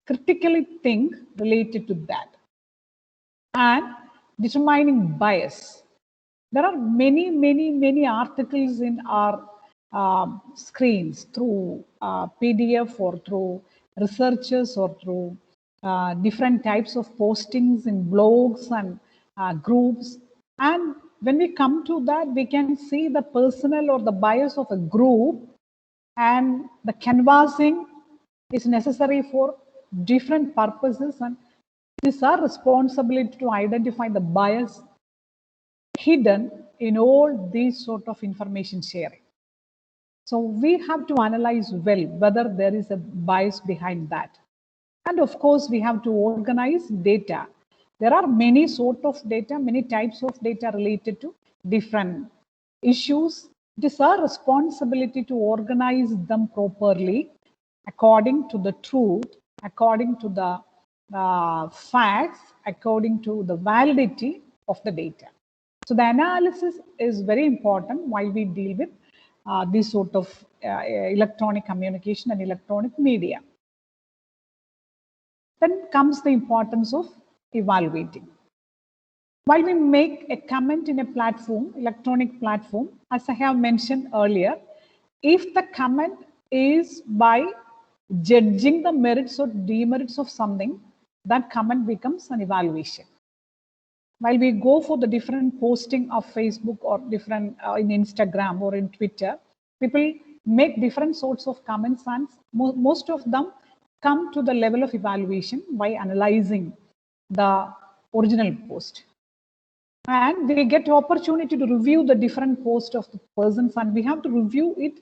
critically think related to that. And determining bias. There are many articles in our screens through PDF or through researchers or through different types of postings in blogs and groups. And when we come to that, we can see the personal or the bias of a group, and the canvassing is necessary for different purposes, and it is our responsibility to identify the bias hidden in all these sort of information sharing. So we have to analyze well whether there is a bias behind that. And of course, we have to organize data. There are many sort of data, many types of data related to different issues. It is our responsibility to organize them properly according to the truth, according to the facts, according to the validity of the data. So the analysis is very important while we deal with this sort of electronic communication and electronic media. Then comes the importance of evaluating. While we make a comment in a platform, electronic platform, as I have mentioned earlier, if the comment is by judging the merits or demerits of something, that comment becomes an evaluation. While we go for the different posting of Facebook or different in Instagram or in Twitter, people make different sorts of comments, and most of them come to the level of evaluation by analyzing the original post. And we get the opportunity to review the different posts of the persons, and we have to review it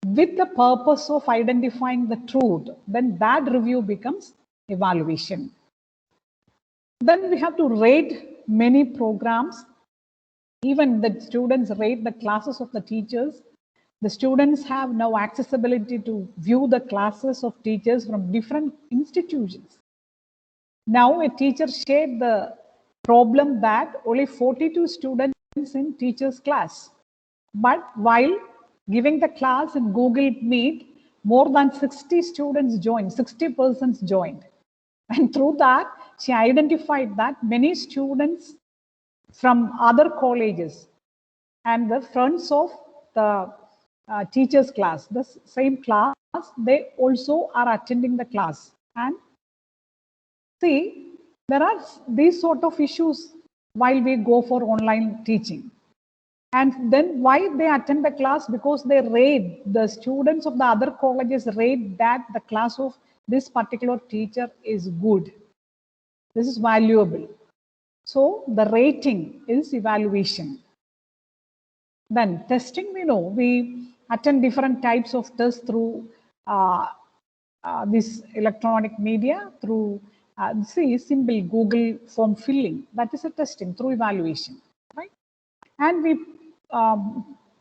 with the purpose of identifying the truth. Then that review becomes evaluation. Then we have to rate many programs. Even the students rate the classes of the teachers. The students have now accessibility to view the classes of teachers from different institutions. Now a teacher shared the problem that only 42 students in teacher's class. But while giving the class in Google Meet, more than 60 students joined, 60 persons joined. And through that, she identified that many students from other colleges and the friends of the teacher's class, the same class, they also are attending the class. And see, there are these sort of issues while we go for online teaching. And then why they attend the class? Because they rate, the students of the other colleges rate that the class of this particular teacher is good. This is valuable. So the rating is evaluation. Then testing, we know, we attend different types of tests through this electronic media, through see simple Google form filling. That is a testing through evaluation, right? And we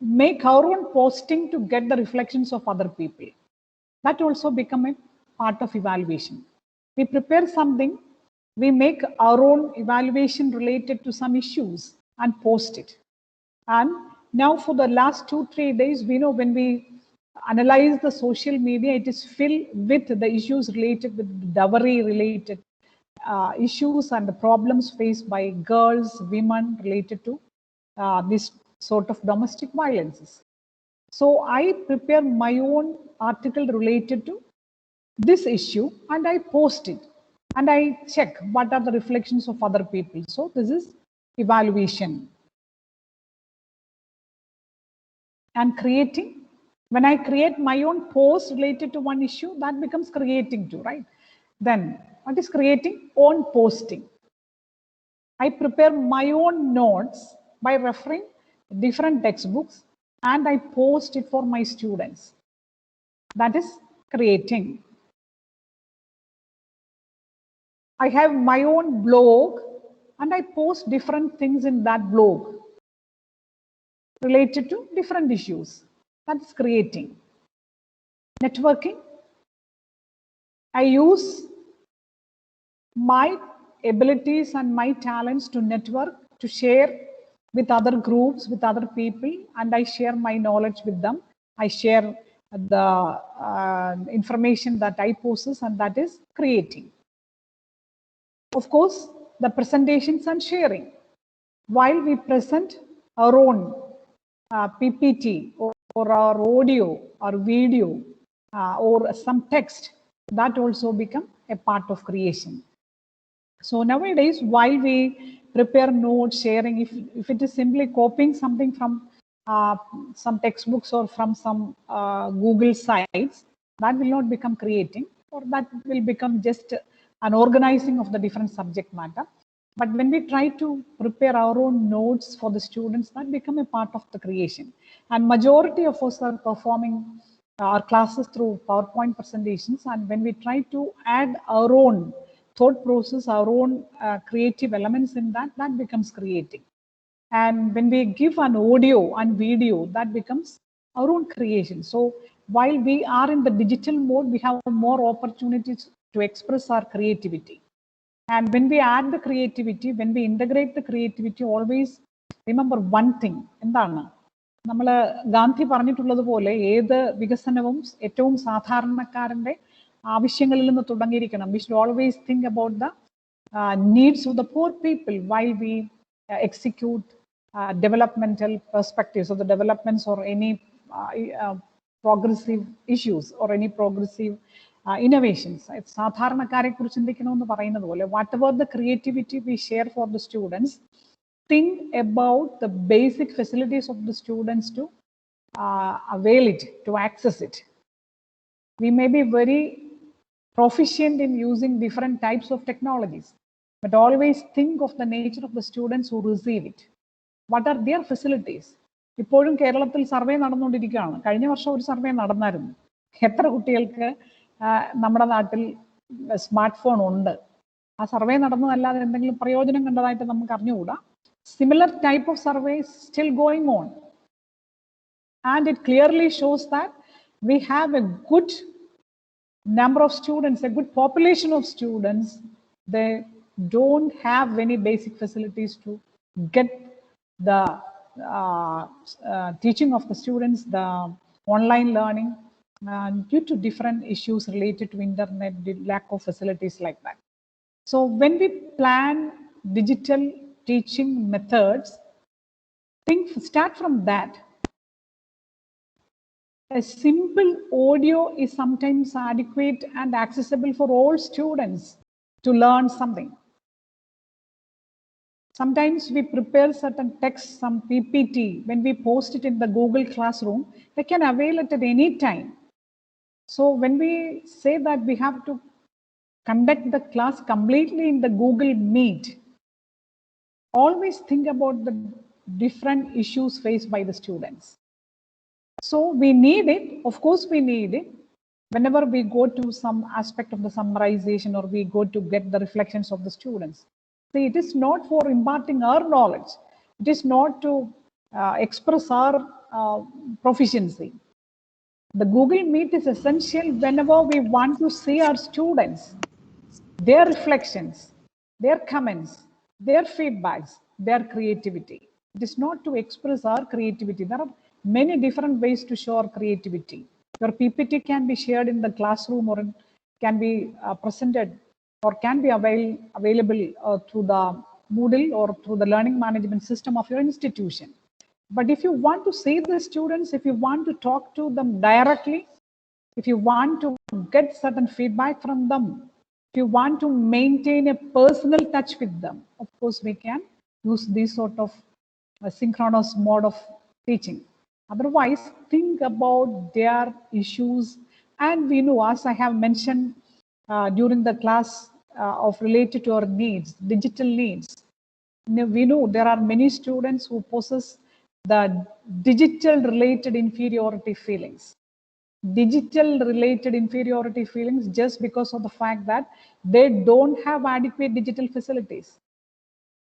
make our own posting to get the reflections of other people. That also become a part of evaluation. We prepare something, we make our own evaluation related to some issues and post it. And now for the last 2-3 days, we know when we analyze the social media, it is filled with the issues related with dowry related issues and the problems faced by girls, women related to this sort of domestic violences. So I prepare my own article related to this issue and I post it and I check what are the reflections of other people. So this is evaluation. And creating, when I create my own post related to one issue, that becomes creating too, right? Then what is creating? Own posting. I prepare my own notes by referring different textbooks and I post it for my students. That is creating. I have my own blog and I post different things in that blog related to different issues. That's creating. Networking. I use my abilities and my talents to network, to share with other groups, with other people, and I share my knowledge with them. I share the information that I possess, and that is creating. Of course, the presentations and sharing. While we present our own PPT or our audio or video or some text, that also become a part of creation. So nowadays, while we prepare notes, sharing, if it is simply copying something from some textbooks or from some Google sites, that will not become creating, or that will become just an organizing of the different subject matter. But when we try to prepare our own notes for the students, that become a part of the creation. And majority of us are performing our classes through PowerPoint presentations. And when we try to add our own thought process, our own creative elements in that, that becomes creating. And when we give an audio and video, that becomes our own creation. So while we are in the digital mode, we have more opportunities to express our creativity. And when we add the creativity, when we integrate the creativity, always remember one thing. എന്താണ് നമ്മൾ ഗാന്ധി പറഞ്ഞിട്ടുള്ളതുപോലെ ഏത് വികസനവും ഏറ്റവും സാധാരണക്കാരന്റെ ആവശ്യങ്ങളിൽ നിന്ന് തുടങ്ങിയിരിക്കണം. We should always think about the needs of the poor people while we execute developmental perspectives or the developments or any progressive issues or any progressive innovations. സാധാരണക്കാരെ കുറിച്ച് ചിന്തിക്കണമെന്ന് പറയുന്നത് പോലെ whatever the creativity we share for the students, think about the basic facilities of the students to avail it, to access it. We may be very proficient in using different types of technologies, but always think of the nature of the students who receive it. What are their facilities? ഇപ്പോഴും കേരളത്തിൽ survey നടന്നുകൊണ്ടിരിക്കുകയാണ്. കഴിഞ്ഞ വർഷം ഒരു survey നടന്നായിരുന്നു. എത്ര കുട്ടികൾക്ക് നമ്മുടെ നാട്ടിൽ സ്മാർട്ട് ഫോൺ ഉണ്ട്? ആ സർവേ നടന്നതല്ലാതെ എന്തെങ്കിലും പ്രയോജനം കണ്ടതായിട്ട് നമുക്ക് അറിഞ്ഞുകൂടാ. Similar type of surveys still going on. And it clearly shows that we have a good number of students, a good population of students, they don't have any basic facilities to get the teaching of the students, the online learning, due to different issues related to internet, the lack of facilities like that. So when we plan digital teaching methods, start from that. A simple audio is sometimes adequate and accessible for all students to learn something. Sometimes we prepare certain text, some PPT, when we post it in the Google Classroom, they can avail it at any time. So when we say that we have to conduct the class completely in the Google Meet, always think about the different issues faced by the students. So we need it, of course we need it, whenever we go to some aspect of the summarization or we go to get the reflections of the students. See, it is not for imparting our knowledge. It is not to express our proficiency. The Google Meet is essential whenever we want to see our students, their reflections, their comments, their feedbacks, their creativity. It is not to express our creativity. There are many different ways to show our creativity. Your PPT can be shared in the classroom or can be presented or can be available through the Moodle or through the learning management system of your institution. But if you want to see the students, if you want to talk to them directly, if you want to get certain feedback from them, if you want to maintain a personal touch with them, of course, we can use this sort of synchronous mode of teaching. Otherwise, think about their issues. And we know, as I have mentioned during the class of related to our needs, digital needs, we know there are many students who possess the digital related inferiority feelings. Digital related inferiority feelings just because of the fact that they don't have adequate digital facilities.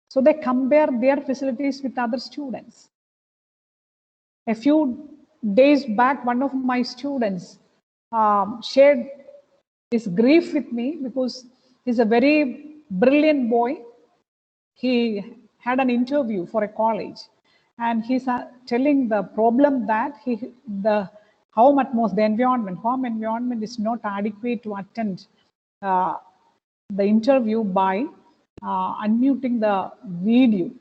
So they compare their facilities with other students. A few days back, one of my students shared his grief with me because he's a very brilliant boy. He had an interview for a college, and he's telling the problem that the home environment is not adequate to attend the interview by unmuting the video.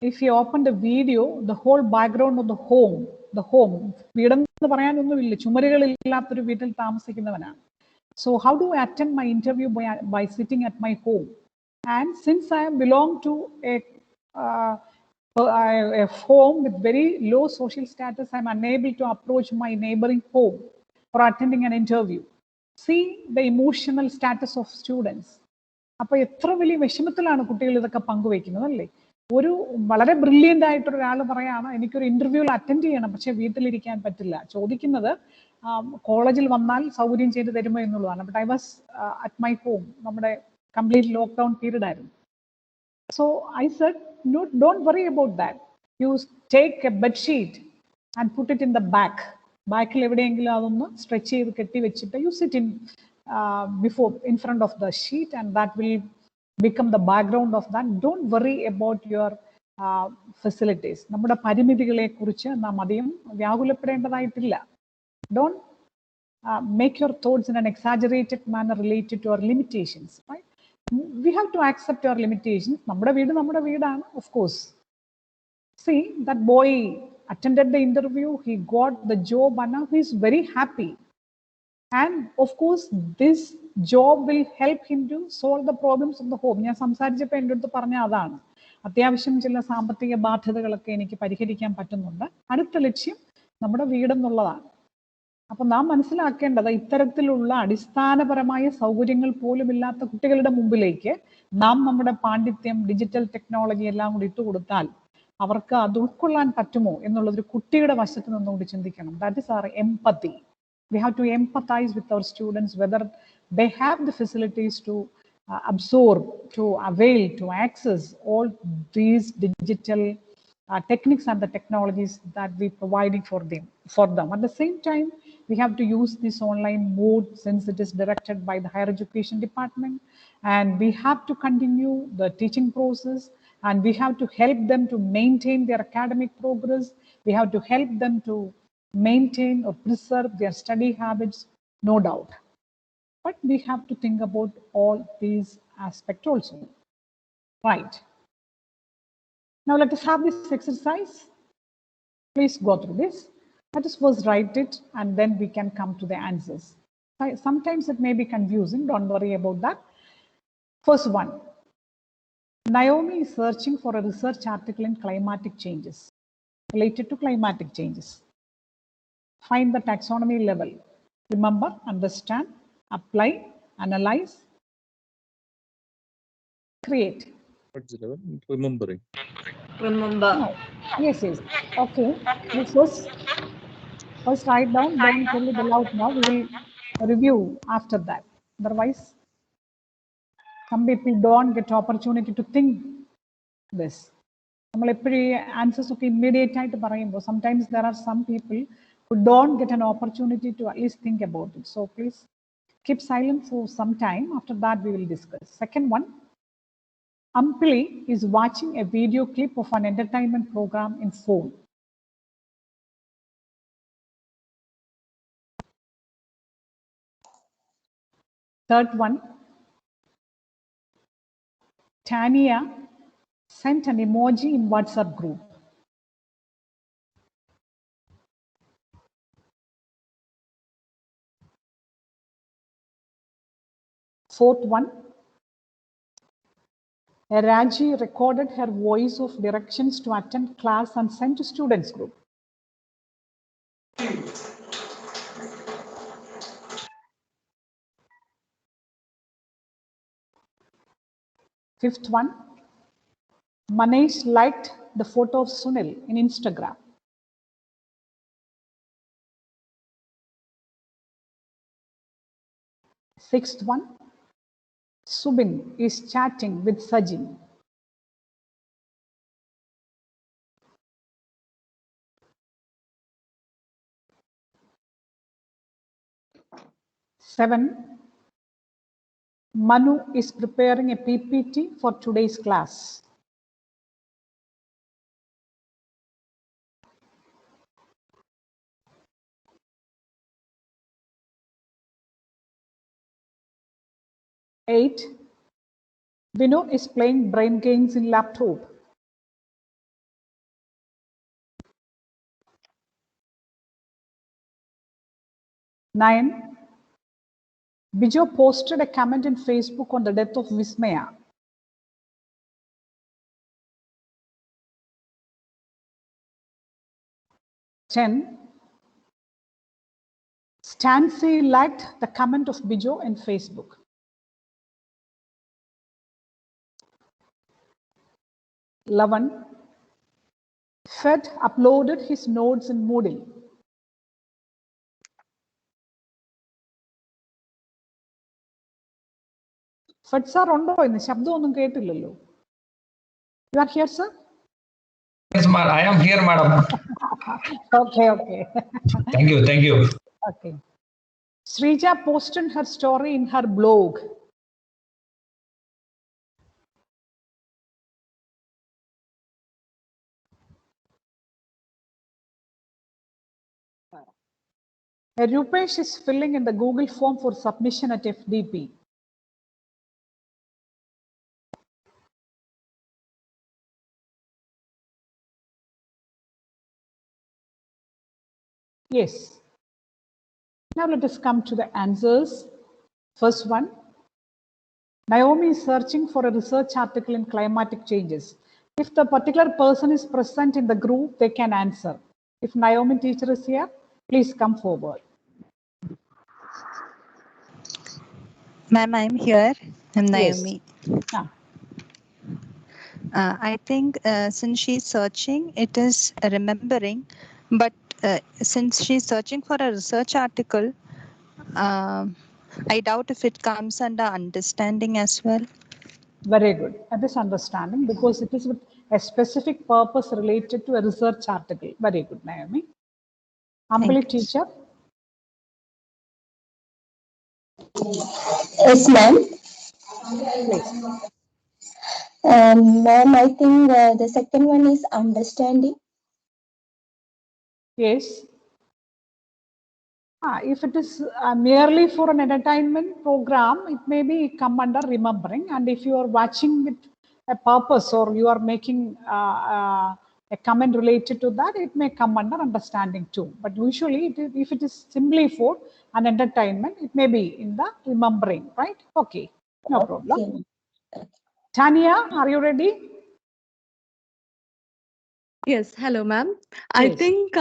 If you open the video, the whole background of the home, so how do I attend my interview by sitting at my home? And since I belong to a home with very low social status, I'm unable to approach my neighboring home for attending an interview. See the emotional status of students. അപ്പോൾ എത്ര വലിയ വിഷമത്തിലാണ് കുട്ടികൾ ഇതൊക്കെ പങ്കുവയ്ക്കുന്നത് അല്ലേ? ഒരു വളരെ ബ്രില്യൻ്റ് ആയിട്ടൊരു ഒരാൾ പറയാണ് എനിക്കൊരു ഇന്റർവ്യൂവിൽ അറ്റൻഡ് ചെയ്യണം, പക്ഷെ വീട്ടിലിരിക്കാൻ പറ്റില്ല. ചോദിക്കുന്നത് കോളേജിൽ വന്നാൽ സൗകര്യം ചെയ്തു തരുമോ എന്നുള്ളതാണ്. But I was at my home. നമ്മുടെ കംപ്ലീറ്റ് ലോക്ക്ഡൗൺ പീരീഡ് ആയിരുന്നു. So I said no, don't worry about that. You take a bed sheet and put it in the back. ബാക്കിൽ എവിടെയെങ്കിലും അതൊന്ന് സ്ട്രെച്ച് ചെയ്ത് കെട്ടി വെച്ചിട്ട് you sit in front of the sheet, and that will become the background of that. Don't worry about your facilities. നമ്മുടെ പരിമിതികളെ കുറിച്ച് നാം അധികം വ്യാകുലപ്പെടേണ്ടതായിട്ടില്ല. Don't make your thoughts in an exaggerated manner related to our limitations, right? We have to accept our limitations. നമ്മുടെ വീടാണ്, of course. See, that boy attended the interview, he got the job, and now he is very happy. And of course, this job will help him to solve the problems of the home. ഞാൻ സംസാരിച്ചപ്പോൾ എൻ്റെ അടുത്ത് പറഞ്ഞ അതാണ്, അത്യാവശ്യം ചില സാമ്പത്തിക ബാധ്യതകളൊക്കെ എനിക്ക് പരിഹരിക്കാൻ പറ്റുന്നുണ്ട്. അടുത്ത ലക്ഷ്യം നമ്മുടെ വീടെന്നുള്ളതാണ്. അപ്പൊ നാം മനസ്സിലാക്കേണ്ടത് ഇത്തരത്തിലുള്ള അടിസ്ഥാനപരമായ സൗകര്യങ്ങൾ പോലും ഇല്ലാത്ത കുട്ടികളുടെ മുമ്പിലേക്ക് നാം നമ്മുടെ പാണ്ഡിത്യം, ഡിജിറ്റൽ ടെക്നോളജി എല്ലാം കൂടി ഇട്ടുകൊടുത്താൽ അവർക്ക് അത് ഉൾക്കൊള്ളാൻ പറ്റുമോ എന്നുള്ളതൊരു കുട്ടിയുടെ വശത്ത് നിന്നുകൊണ്ട് ചിന്തിക്കണം. That is our empathy. We have to empathize with our students, whether they have the facilities to absorb, to avail, to access all these digital techniques and the technologies that we providing for them. At the same time, we have to use this online mode since it is directed by the higher education department, and we have to continue the teaching process, and we have to help them to maintain their academic progress. We have to help them to maintain or preserve their study habits, no doubt. But we have to think about all these aspects also. Right. Now let us have this exercise. Please go through this. Let us first write it, and then we can come to the answers. Sometimes it may be confusing, don't worry about that. First one, Naomi is searching for a research article in climatic changes, related to climatic changes. Find the taxonomy level. Remember, understand, apply, analyze, create. What's the level? Remembering. Remember. No. Yes. Okay. Let's first write down, then tell it aloud now. We will review after that. Otherwise, some people don't get opportunity to think this. Answers immediate. Sometimes there are some people who don't get an opportunity to at least think about it. So please keep silent for some time. After that, we will discuss. Second one, Ampli is watching a video clip of an entertainment program in phone. Third one, Tania sent an emoji in WhatsApp group. Fourth one, Raji recorded her voice of directions to attend class and sent to students group. Fifth one, Manish liked the photo of Sunil in Instagram. Sixth one, Subin is chatting with Sajin. Seven, Manu is preparing a PPT for today's class. Eight, Vinu is playing brain games in laptop. Nine, Bijo posted a comment in Facebook on the death of Vismaya. 10, Stancy liked the comment of Bijo in Facebook. 11, Fed uploaded his notes in Moodle. Fed sir undo innu shabdam onnum kettillalo. You are here, sir? Yes, madam. I am here, madam. Okay. Thank you. Okay. Srija posted her story in her blog. Rupesh is filling in the Google form for submission at FDP. Yes. Now let us come to the answers. First one, Naomi is searching for a research article in climatic changes. If the particular person is present in the group, they can answer. If Naomi teacher is here, please come forward. Ma'am, I'm here. I'm Naomi. Yes. I think since she's searching, it is remembering. But since she's searching for a research article, I doubt if it comes under understanding as well. Very good. That is understanding because it is with a specific purpose related to a research article. Very good, Naomi. Ambali teacher. Yes, ma'am. Ma'am, I think the second one is understanding. Yes. If it is merely for an entertainment program, it may be come under remembering. And if you are watching with a purpose or you are making a comment related to that, it may come under understanding too. But usually, if it is simply for an entertainment, it may be in the remembering, right? Okay, no problem. Tanya, are you ready? Yes, hello, ma'am. Yes. I think,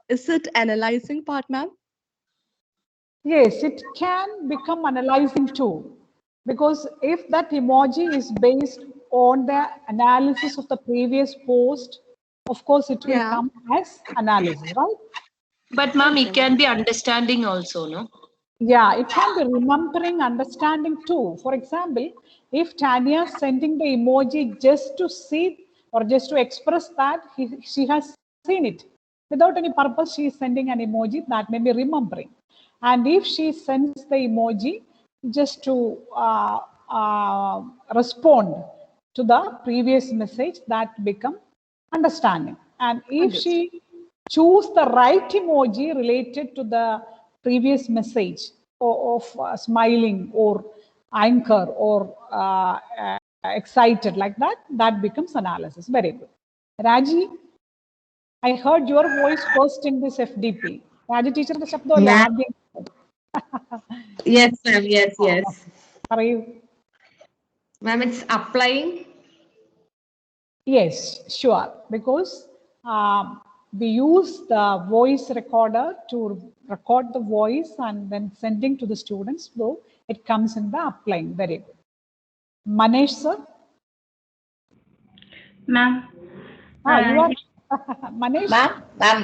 is it analyzing part, ma'am? Yes, it can become analyzing too. Because if that emoji is based on the analysis of the previous post, of course, it will come as analysis, right? But ma'am, it can be understanding also, no? Yeah, it can be remembering, understanding too. For example, if Tanya is sending the emoji just to see or just to express that she has seen it. Without any purpose, she is sending an emoji, that may be remembering. And if she sends the emoji just to respond to the previous message, that becomes understanding. And if she choose the right emoji related to the previous message of smiling or anchor or excited like that, that becomes analysis. Very good. Raji, I heard your voice first in this FDP. Raji teacher, Yes, ma'am. Yes. Ma'am, it's applying. Yes, sure. Because we use the voice recorder to record the voice and then sending to the students. So it comes in the applying. Very good. Manesh, sir? Ma'am. You are Manesh? Ma'am,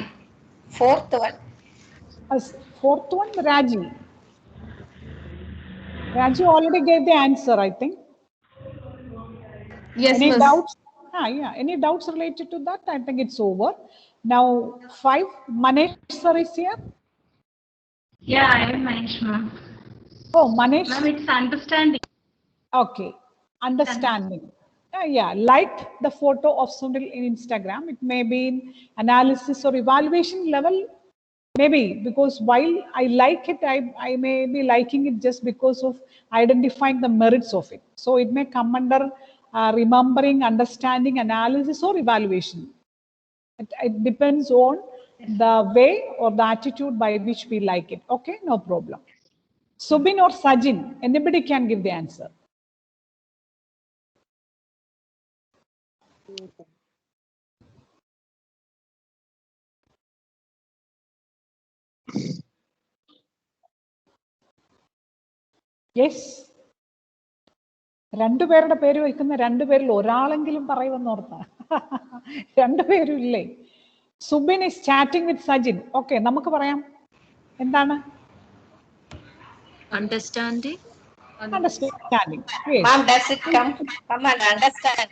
fourth one. Fourth one, Raji. Raji already gave the answer, I think. Yes, Any miss. doubts? Yeah. Any doubts related to that? I think it's over. Now, 5, Manesh sir is here. Yeah, I am Manish, ma'am. Oh, Manesh. Ma'am, it's understanding. Okay, understanding. Yeah, like the photo of Sunil in Instagram. It may be in analysis or evaluation level. Maybe because while I like it, I may be liking it just because of identifying the merits of it. So it may come under remembering, understanding, analysis, or evaluation. It depends on the way or the attitude by which we like it. Okay, no problem. Subin or Sajin, anybody can give the answer. Yes. രണ്ടുപേരുടെ പേര് വയ്ക്കുന്ന രണ്ടുപേരിൽ ഒരാളെങ്കിലും പറയുമെന്ന് ഓർത്താ. രണ്ടുപേരും ഇല്ലേ? Subin is chatting with Sajin. Okay, നമുക്ക് പറയാം. എന്താണ്? Understanding. Understanding. Yes. Ma'am, does it come and understand?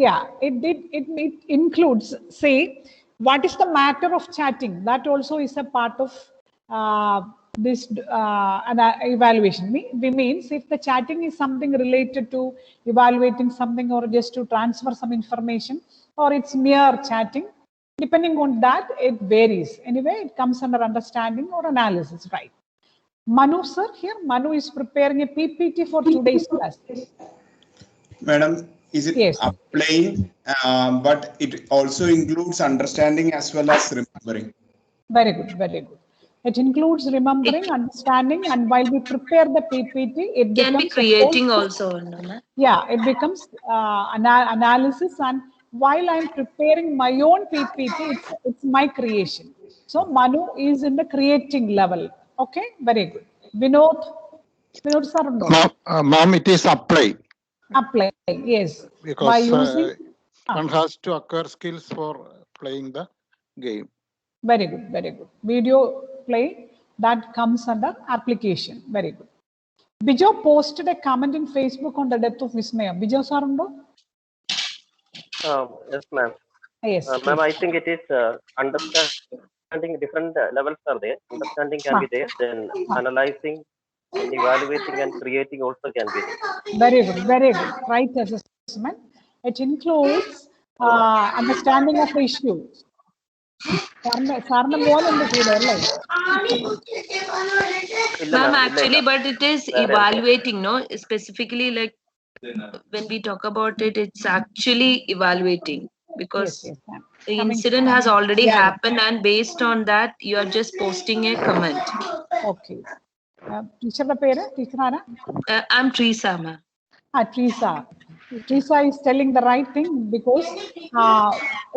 Yeah, it includes, say, what is the matter of chatting? That also is a part of this evaluation. We means if the chatting is something related to evaluating something or just to transfer some information, or it's mere chatting, depending on that, it varies. Anyway, it comes under understanding or analysis, right? Manu sir, here Manu is preparing a PPT for today's class. Madam, is it applying, but it also includes understanding as well as remembering? Very good, very good. It includes remembering, understanding, and while we prepare the PPT, it can be creating also. Yeah, it becomes analysis, and while I'm preparing my own PPT, it's my creation. So Manu is in the creating level. Okay, very good. Vinod sir, no. Ma'am, it is apply. Apply, yes. Because by using, one has to acquire skills for playing the game. Very good, very good. Video play, that comes under application. Very good. Bijo posted a comment in Facebook on the death of Vismaya. Bijo sir, no? Yes, ma'am. Yes. Ma'am, I think it is understanding different levels are there. Understanding can be there, then analyzing and evaluating and creating also can be there. Very good, very good. Right assessment. It includes understanding of the issue. Ma'am, actually, but it is evaluating, no? Specifically, like when we talk about it, it's actually evaluating because the incident has already happened, and based on that, you are just posting a comment. Okay. Teacher, teacher I'm Teresa, ma'am. Teresa is telling the right thing because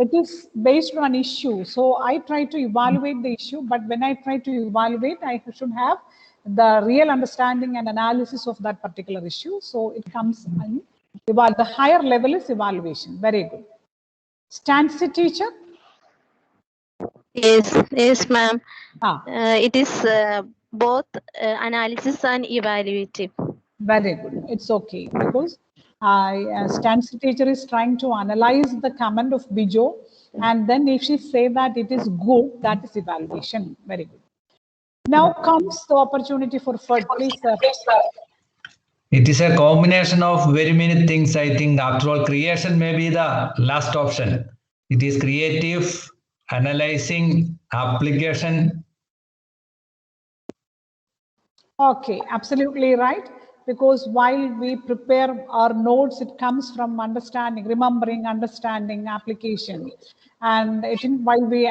it is based on an issue. So I try to evaluate the issue, but when I try to evaluate, I should have the real understanding and analysis of that particular issue. So it comes in the higher level is evaluation. Very good. Stancy teacher? Yes, ma'am. It is both analysis and evaluative. Very good. It's okay because Stancy teacher is trying to analyze the comment of Bijo, and then if she say that it is good, that is evaluation. Very good. Now comes the opportunity for Ferd. Please, sir. It is a combination of very many things. I think after all, creation may be the last option. It is creative, analyzing, application. Okay, absolutely right. because while we prepare our notes, it comes from understanding, remembering, understanding, application. And while we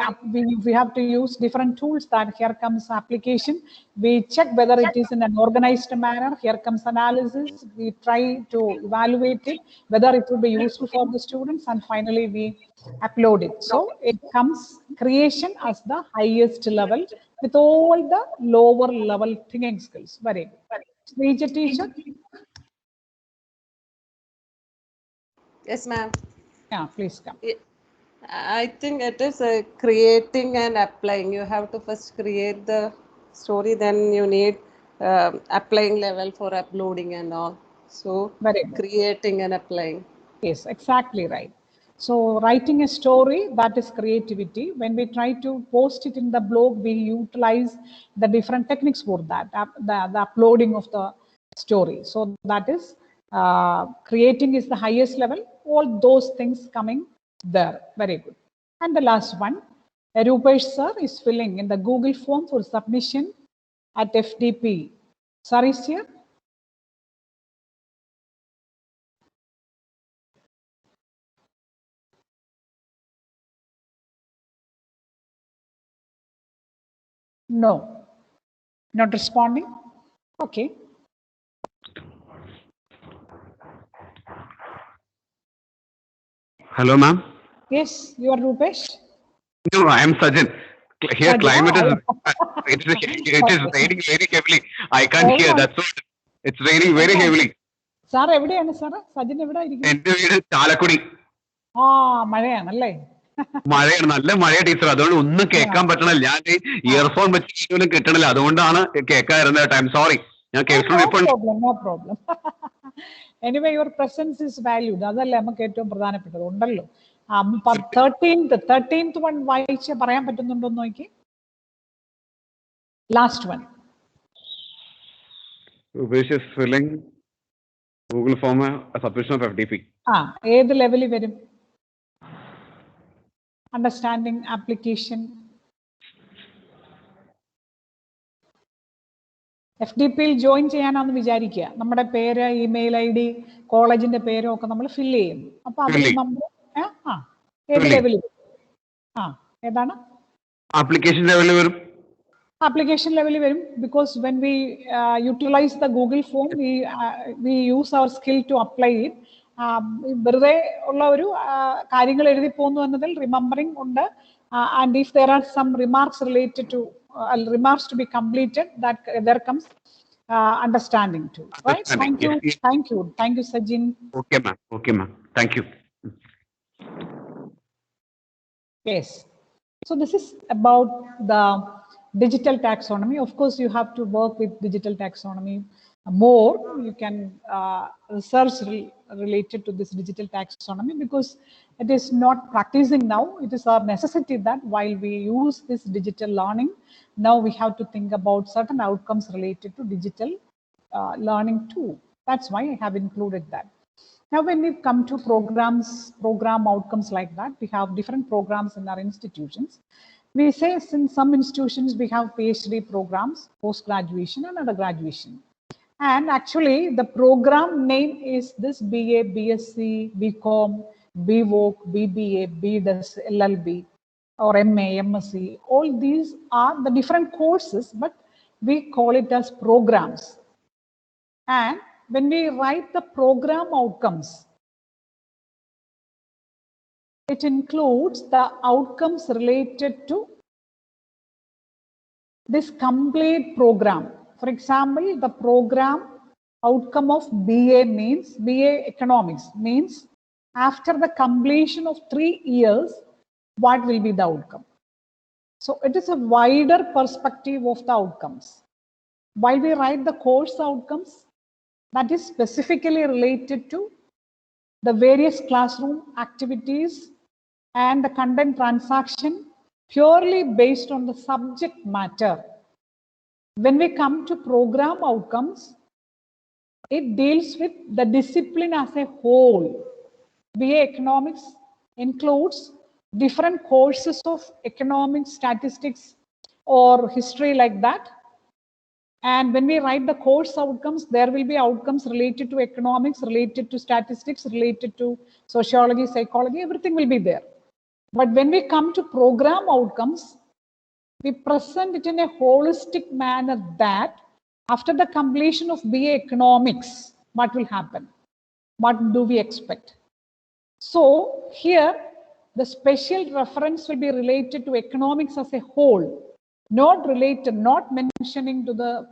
have to use different tools, that here comes application. We check whether it is in an organized manner. Here comes analysis. We try to evaluate it, whether it will be useful for the students, and finally we upload it. So it comes creation as the highest level with all the lower level thinking skills. Very good. Srija teacher. Yes, ma'am. Yeah, please come. I think it is creating and applying. You have to first create the story, then you need applying level for uploading and all. So creating and applying. Yes, exactly right. So writing a story, that is creativity. When we try to post it in the blog, we utilize the different techniques for that, the uploading of the story. So that is creating is the highest level. All those things coming there. Very good. And the last one, Rupesh sir is filling in the Google form for submission at FDP. Sir is here. No, not responding. Okay. Hello, ma'am. Yes, you are Rupesh. No, I am Sajjan. Here, climate is it is raining very heavily. I can't hear. That's what it's raining very heavily. Sir, എവിടെയാണ് sir? Sajin എവിടെ ഇരിക്കുന്നത്? എന്റെ വീട് ചാലക്കുടി. ആ, മഴയാണല്ലേ? മഴയാണ്, നല്ല മഴയാ teacher. അതുകൊണ്ട് ഒന്നും കേൾക്കാൻ പറ്റണില്ല. ഞാൻ ഇയർഫോൺ വെച്ച് കിട്ടണില്ല. അതുകൊണ്ടാണ് കേൾക്കാതിരുന്നത്. I M sorry. ഞാൻ കേൾക്കുന്നു. No problem. Anyway your presence is valued. അതല്ലേ നമുക്ക് ഏറ്റവും പ്രധാനപ്പെട്ടത്. ഉണ്ടല്ലോ 13th വൺ വായിച്ച് പറയാൻ പറ്റുന്നുണ്ടോ എന്ന് നോക്കി. Last one. Rupesh is filling Google form submission of FDP. ഏത് ലെവലിൽ വരും? Understanding, application. FDP ജോയിൻ ചെയ്യാനാണെന്ന് വിചാരിക്കുക. നമ്മുടെ പേര്, ഇമെയിൽ ID, കോളേജിന്റെ പേരും ഒക്കെ നമ്മൾ ഫില്ല് ചെയ്യും. അപ്പൊ അതിൽ നമ്മൾ ഏത് ലെവലിൽ? ഏതാണ്? ആപ്ലിക്കേഷൻ ലെവലിൽ വരും. Application level വരും. Because when we utilize the Google form, we use our skill to apply it. വെറുതെ ഉള്ള ഒരു കാര്യങ്ങൾ എഴുതി പോകുന്നു എന്നതിൽ റിമെമ്പറിംഗ് ഉണ്ട്. And if there are some remarks related to remarks to be completed, that there comes understanding too. Right? Thank you, Sajin. Okay, ma'am. Thank you. Yes. So this is about the digital taxonomy. Of course, you have to work with digital taxonomy more. You can research related to this digital taxonomy, because it is not practicing now. It is our necessity that while we use this digital learning, now we have to think about certain outcomes related to digital learning too. That's why I have included that. Now, when we come to program outcomes like that, we have different programs in our institutions. We say in some institutions we have PhD programs, post-graduation and undergraduation. And actually the program name is this: BA, BSc, BCom, BVoc, BBA, BDes, LLB or MA, MSc. All these are the different courses, but we call it as programs. And when we write the program outcomes, it includes the outcomes related to this complete program. For example, the program outcome of BA means BA Economics means after the completion of 3 years, what will be the outcome? So it is a wider perspective of the outcomes. While we write the course outcomes, that is specifically related to the various classroom activities and the content transaction purely based on the subject matter. When we come to program outcomes, it deals with the discipline as a whole. BA Economics includes different courses of economics, statistics, or history like that. And when we write the course outcomes, there will be outcomes related to economics, related to statistics, related to sociology, psychology, everything will be there. But when we come to program outcomes, we present it in a holistic manner that after the completion of BA Economics, what will happen? What do we expect? So here, the special reference will be related to economics as a whole, not mentioning to the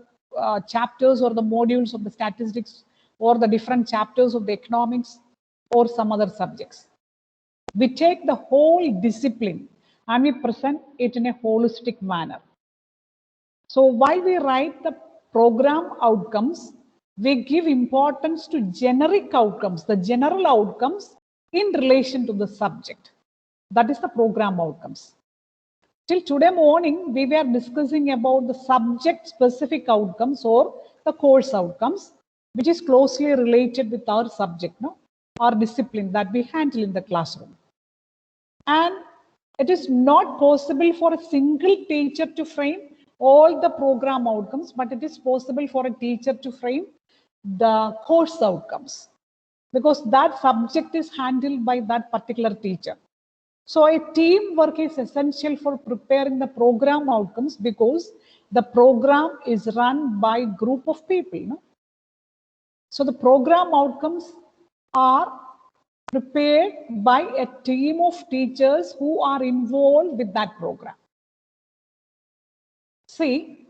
chapters or the modules of the statistics or the different chapters of the economics or some other subjects. We take the whole discipline and we present it in a holistic manner. So while we write the program outcomes, we give importance to generic outcomes, the general outcomes in relation to the subject. That is the program outcomes. Till today morning, we were discussing about the subject specific outcomes or the course outcomes, which is closely related with our subject, our discipline that we handle in the classroom. And it is not possible for a single teacher to frame all the program outcomes, but it is possible for a teacher to frame the course outcomes because that subject is handled by that particular teacher. So a teamwork is essential for preparing the program outcomes because the program is run by a group of people. So the program outcomes are prepared by a team of teachers who are involved with that program. See,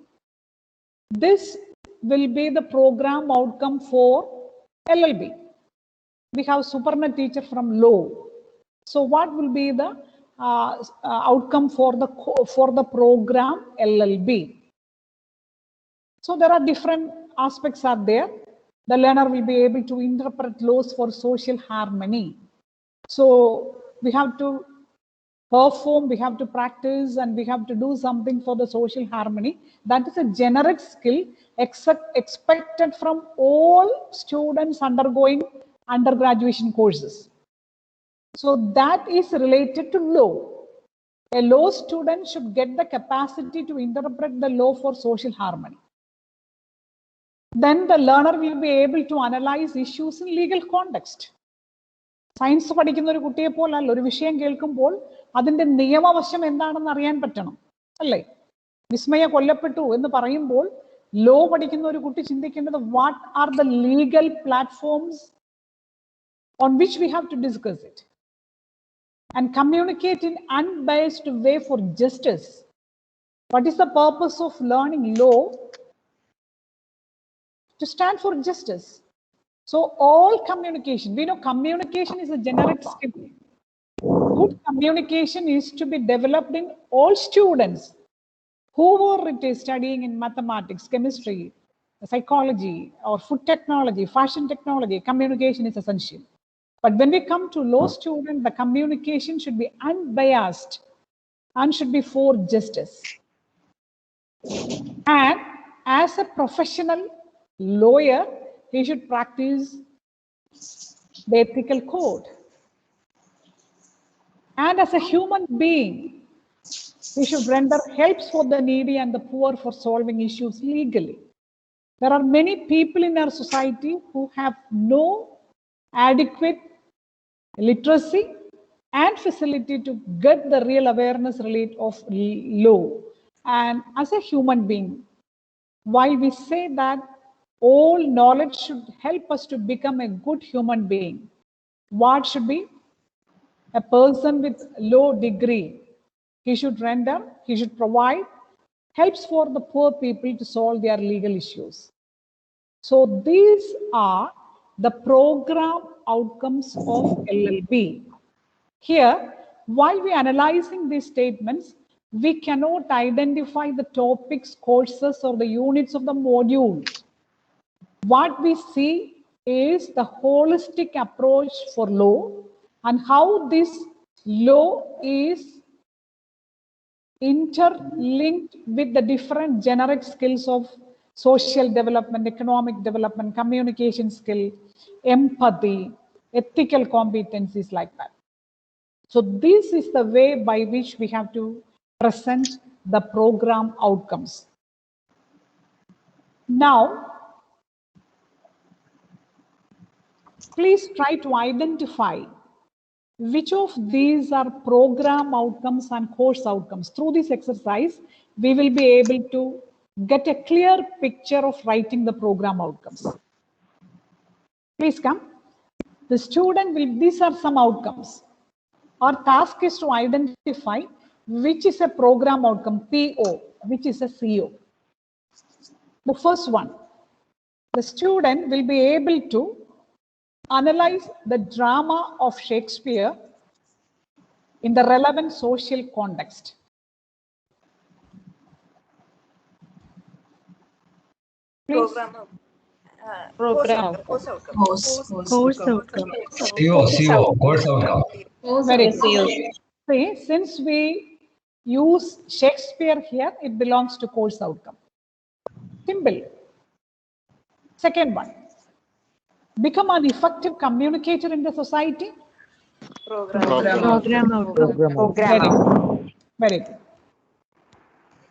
this will be the program outcome for LLB. We have Suparna teacher from law. So what will be the outcome for the program LLB? So there are different aspects are there. The learner will be able to interpret laws for social harmony. So we have to perform, we have to practice, and we have to do something for the social harmony. That is a generic skill expected from all students undergoing undergraduation courses. So that is related to law. A law student should get the capacity to interpret the law for social harmony. Then the learner will be able to analyze issues in legal context. Science പഠിക്കുന്ന ഒരു കുട്ടിയെ പോലല്ല ഒരു വിഷയം കേൾക്കുമ്പോൾ അതിന്റെ നിയമവശം എന്താണെന്ന് അറിയാൻ പറ്റണം അല്ലേ വിസ്മയ കൊല്ലപ്പെട്ടു എന്ന് പറയുമ്പോൾ ലോ പഠിക്കുന്ന ഒരു കുട്ടി ചിന്തിക്കേണ്ടത് what are the legal platforms on which we have to discuss it and communicate in unbiased way for justice. What is the purpose of learning law? To stand for justice. So all communication, we know communication is a generic skill. Good communication is to be developed in all students, whoever it is studying in mathematics, chemistry, psychology, or food technology, fashion technology, communication is essential. But when we come to law student, the communication should be unbiased and should be for justice. And as a professional lawyer, he should practice the ethical code. And as a human being, he should render helps for the needy and the poor for solving issues legally. There are many people in our society who have no adequate literacy and facility to get the real awareness related of law. And as a human being, while we say that all knowledge should help us to become a good human being, what should be? A person with low degree, he should render, he should provide helps for the poor people to solve their legal issues. So these are the program outcomes of LLB. Here, while we are analyzing these statements, we cannot identify the topics, courses, or the units of the module. What we see is the holistic approach for law and how this law is interlinked with the different generic skills of social development, economic development, communication skill, empathy, ethical competencies like that. So this is the way by which we have to present the program outcomes. Now, please try to identify which of these are program outcomes and course outcomes. Through this exercise, we will be able to get a clear picture of writing the program outcomes. Please come. The student will, these are some outcomes. Our task is to identify which is a program outcome, PO, which is a CO. The first one, the student will be able to analyze the drama of Shakespeare in the relevant social context. Please. Program. Course outcome. Course outcome. CO, course outcome. Very good. See, since we use Shakespeare here, it belongs to course outcome. Simple. Second one, become an effective communicator in the society. Program outcome. Very good.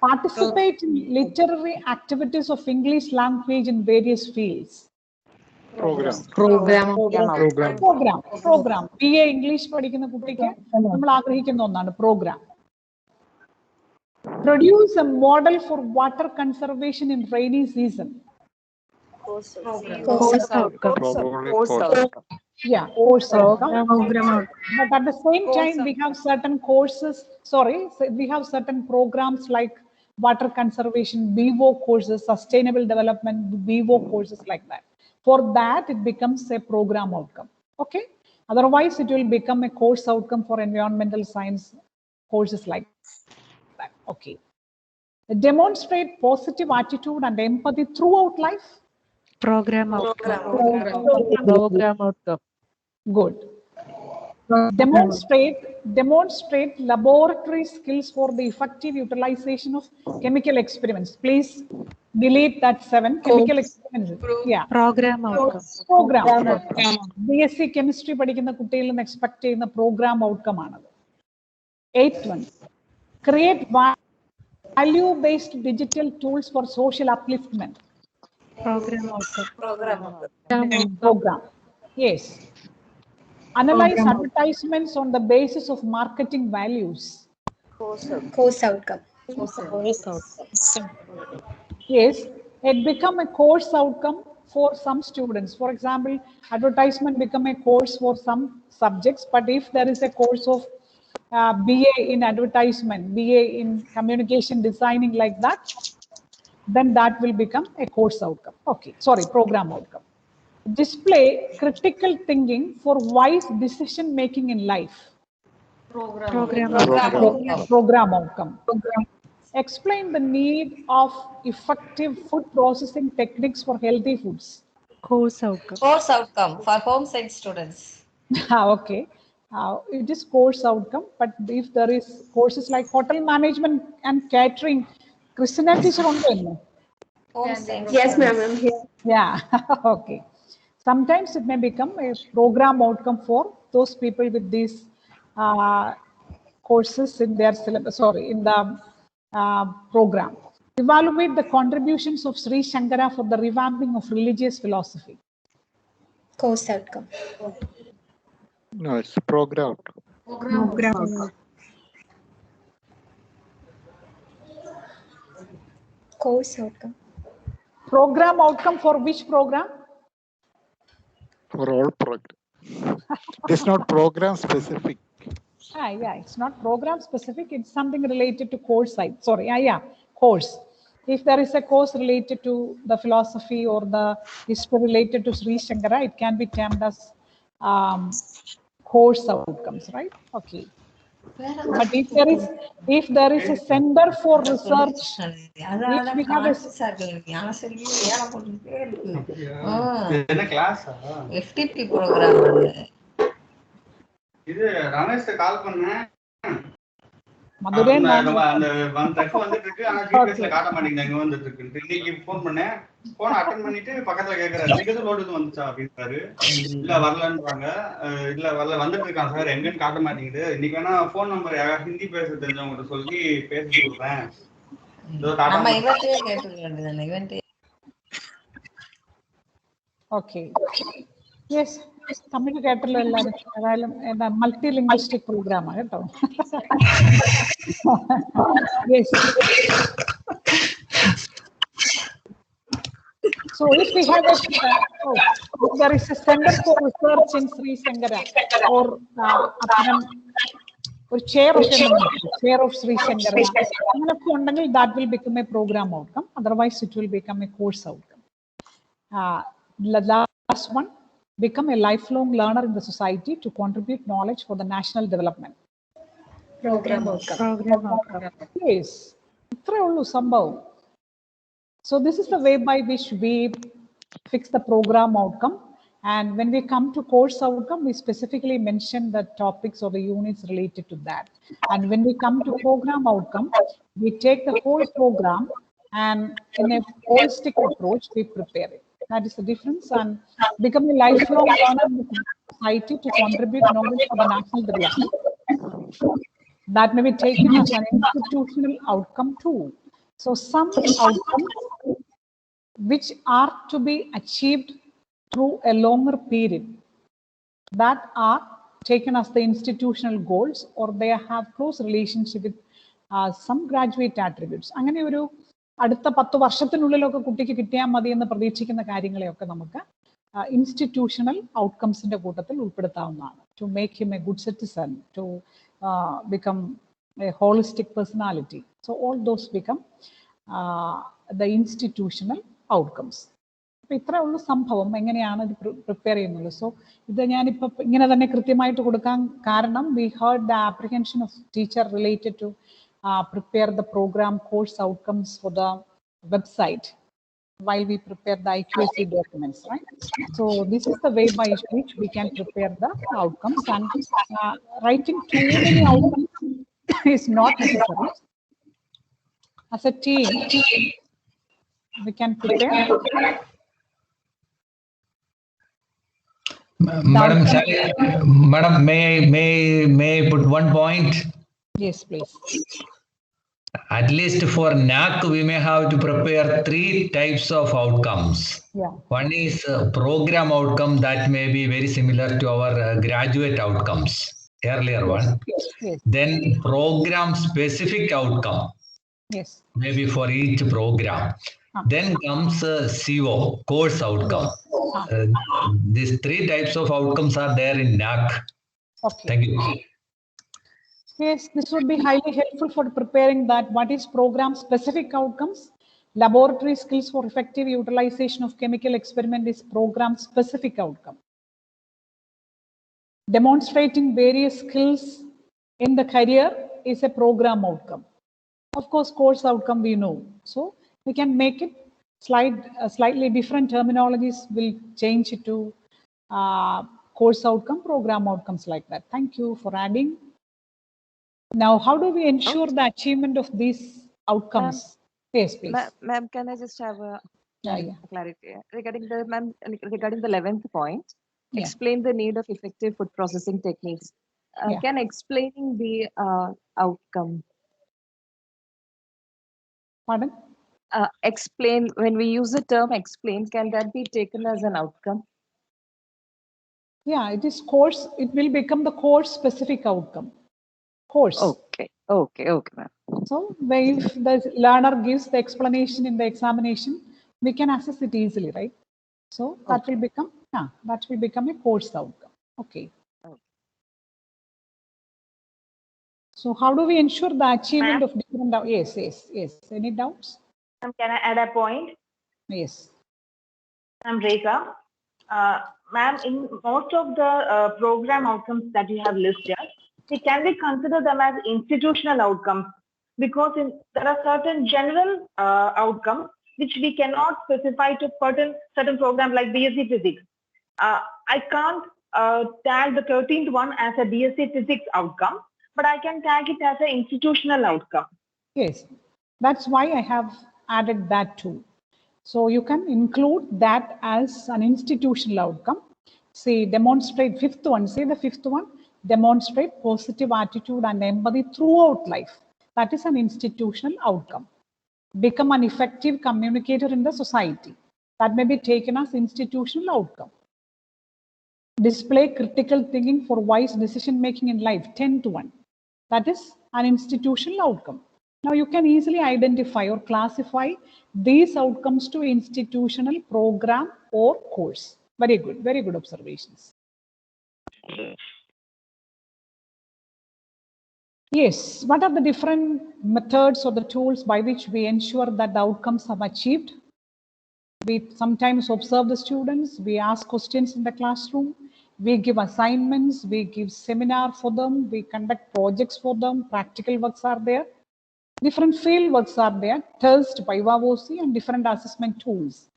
Participate in literary activities of English language in various fields. Program. BA English പഠിക്കുന്ന കുട്ടിക്ക് നമ്മൾ ആഗ്രഹിക്കുന്ന ഒന്നാണ് program. Produce a model for water conservation in rainy season. Course outcome. Yeah, course outcome. But at the same time, we have certain courses, we have certain programs like water conservation, BVO courses, sustainable development, BVO courses like that. For that, it becomes a program outcome. Okay. Otherwise, it will become a course outcome for environmental science courses like that. Okay. Demonstrate positive attitude and empathy throughout life. Program outcome. Good. Demonstrate laboratory skills for the effective utilization of chemical experiments. Please delete that 7 chemical experiments. Yeah. Program outcome. BSc chemistry പഠിക്കുന്ന കുട്ടികളിൽ നിന്ന് expect ചെയ്യുന്ന programme outcome ആണത്. 8th one, create value based digital tools for social upliftment. Program outcome. Program. Yes. Analyze advertisements on the basis of marketing values. Course outcome. Yes, it become a course outcome for some students. For example, advertisement become a course for some subjects, but if there is a course of BA in advertisement, BA in communication designing like that, then that will become a course outcome. Okay, sorry, program outcome. Display critical thinking for wise decision making in life. Program outcome. Explain the need of effective food processing techniques for healthy foods. Course outcome. Course outcome for home science students. Okay. It is course outcome, but if there is courses like hotel management and catering, Christina teacher on Yes, ma'am, I'm here. Yeah. Okay. Sometimes it may become a program outcome for those people with these courses in their syllabus, in the program. Evaluate the contributions of Sri Shankara for the revamping of religious philosophy. Course outcome. No, it's program. Course outcome. Program outcome for which program? For all program. It's not program specific. Yeah, it's not program specific. It's something related to course side. Course. If there is a course related to the philosophy or the history related to Sri Shankara, it can be termed as course outcomes, right? Okay. But if there is a center for research, if we have a FTP program. இது ரமேஷ் கால் பண்ணேன் மதுரை அந்த வந்துட்டு இருக்கு ஆனா ஜிபிஎஸ்ல காட்ட மாட்டேங்குது எங்க வந்துட்டு இருக்கு இன்னைக்கு ஃபோன் பண்ணேன் போன் அட்டெண்ட் பண்ணிட்டு பக்கத்துல கேக்குறாரு நீங்க லோடு வந்துச்சா அப்படின்றாரு இல்ல வரலன்றாங்க இல்ல வரல வந்துட்டு இருக்கான் சார் எங்கன்னு காட்ட மாட்டேங்குது இன்னைக்கு வேணா ஃபோன் நம்பர் ஹிந்தி பேச தெரிஞ்சவங்க சொல்லி பேச சொல்றேன் நம்ம இவன்ட்டே கேட்டுக்க வேண்டியதானே இவன்ட்டே Okay. Yes. Tamil കേട്ടല്ലോ എല്ലാവരും. ഏതായാലും എന്താ മൾട്ടി ലിംഗ്വിസ്റ്റിക് പ്രോഗ്രാമാണ് കേട്ടോ. Yes. So if we have if there is a center for research in Sri Shankara or or chair of Sri Shankara, that will become a program outcome. Otherwise, it will become a course outcome. Last one, become a lifelong learner in the society to contribute knowledge for the national development. Program outcome. Yes. So this is the way by which we fix the program outcome. And when we come to course outcome, we specifically mention the topics or the units related to that. And when we come to program outcome, we take the whole program and in a holistic approach, we prepare it. That is the difference, and become a lifelong learner in the society to contribute knowledge for the national development. That may be taken as an institutional outcome too. So some outcomes which are to be achieved through a longer period, that are taken as the institutional goals, or they have close relationship with some graduate attributes. അങ്ങനെ ഒരു അടുത്ത 10 വർഷത്തിനുള്ളിലൊക്കെ കുട്ടിക്ക് കിട്ടിയാൽ മതി എന്ന് പ്രതീക്ഷിക്കുന്ന കാര്യങ്ങളെയൊക്കെ നമുക്ക് institutional ഔട്ട്കംസിന്റെ കൂട്ടത്തിൽ ഉൾപ്പെടുത്താവുന്നതാണ്. To make him a good citizen, to become a holistic personality. So all those become the institutional outcomes. അപ്പോൾ ഇത്ര ഉള്ളു സംഭവം, എങ്ങനെയാണ് ഇത് പ്രിപ്പയർ ചെയ്യുന്നത്. സോ ഇത് ഞാനിപ്പോൾ ഇങ്ങനെ തന്നെ കൃത്യമായിട്ട് കൊടുക്കാൻ കാരണം, we heard the apprehension of teacher related to prepare the program course outcomes for the website while we prepare the IQAC documents, right? So this is the way by which we can prepare the outcomes, and writing too many outcomes is not necessary. As a team, we can prepare. Madam, may I put one point? Yes, please. At least for NAAC, we may have to prepare 3 types of outcomes. Yeah. One is program outcome that may be very similar to our graduate outcomes, earlier one. Yes. Then program specific outcome. Yes. Maybe for each program. Then comes CO, course outcome. These 3 types of outcomes are there in NAAC. Okay. Thank you. Yes, this would be highly helpful for preparing that. What is program specific outcomes? Laboratory skills for effective utilization of chemical experiment is program specific outcome. Demonstrating various skills in the career is a program outcome. Of course, course outcome we know. So we can make it slightly different terminologies will change it to course outcome, program outcomes like that. Thank you for adding. Now, how do we ensure the achievement of these outcomes? Yes, please. Ma'am, can I just have a clarity regarding the 11th point? Yeah. Explain the need of effective food processing techniques. Can explaining the outcome? Pardon? Explain, when we use the term explain, can that be taken as an outcome? Yeah, it is course. It will become the course specific outcome. Course. Okay, ma'am. So if the learner gives the explanation in the examination, we can assess it easily, right? So that will become a course outcome. Okay. So how do we ensure the achievement of different? Yes. Any doubts? Can I add a point? Yes. I'm Rekha. Ma'am, in most of the program outcomes that you have listed, it can be considered them as institutional outcomes, because there are certain general outcomes which we cannot specify to certain program like BSc Physics. I can't tag the 13th one as a BSc Physics outcome, but I can tag it as an institutional outcome. Yes, that's why I have added that too. So you can include that as an institutional outcome. See, demonstrate fifth one. Say the fifth one. Demonstrate positive attitude and empathy throughout life. That is an institutional outcome. Become an effective communicator in the society. That may be taken as institutional outcome. Display critical thinking for wise decision making in life, 10 to 1. That is an institutional outcome. Now you can easily identify or classify these outcomes to institutional program or course. Very good observations. Yes, what are the different methods or the tools by which we ensure that the outcomes are achieved? We sometimes observe the students, we ask questions in the classroom, we give assignments, we give seminar for them, we conduct projects for them, practical works are there, different field works are there, test, Viva voce, and different assessment tools.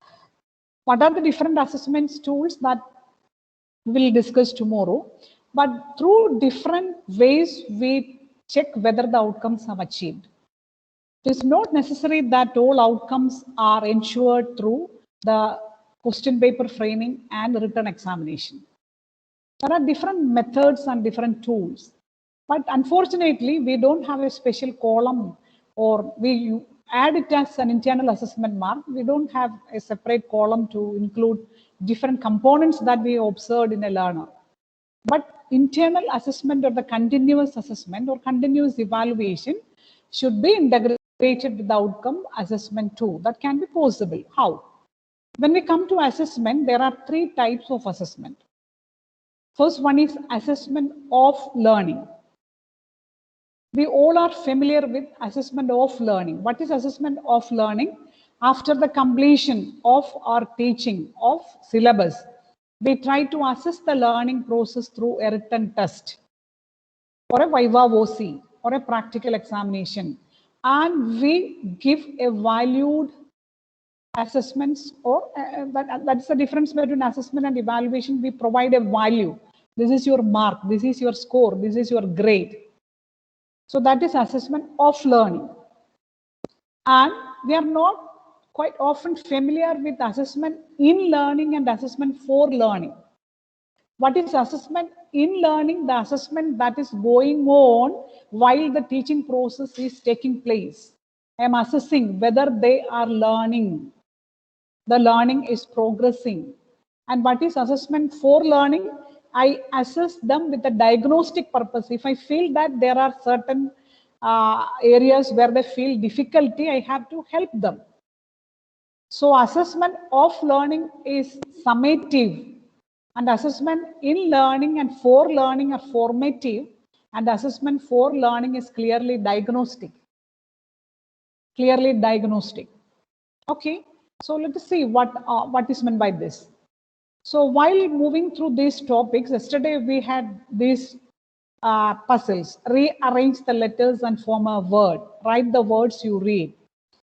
What are the different assessment tools that we will discuss tomorrow? But through different ways, we check whether the outcomes are achieved. It is not necessary that all outcomes are ensured through the question paper framing and written examination. There are different methods and different tools, but unfortunately, we don't have a special column, or we add it as an internal assessment mark. We don't have a separate column to include different components that we observed in a learner. But internal assessment or the continuous assessment or continuous evaluation should be integrated with the outcome assessment too. That can be possible. How? When we come to assessment, there are 3 types of assessment. First one is assessment of learning. We all are familiar with assessment of learning. What is assessment of learning? After the completion of our teaching of syllabus, we try to assess the learning process through a written test or a Viva voce or a practical examination. And we give a valued assessments, or that's the difference between assessment and evaluation. We provide a value. This is your mark, this is your score, this is your grade. So that is assessment of learning. And we are not quite often familiar with assessment in learning and assessment for learning. What is assessment in learning? The assessment that is going on while the teaching process is taking place. I am assessing whether they are learning. The learning is progressing. And what is assessment for learning? I assess them with a diagnostic purpose. If I feel that there are certain areas where they feel difficulty, I have to help them. So assessment of learning is summative, and assessment in learning and for learning are formative, and assessment for learning is clearly diagnostic. Clearly diagnostic. Okay, so let us see what is meant by this. So while moving through these topics, yesterday we had these puzzles. Rearrange the letters and form a word. Write the words you read.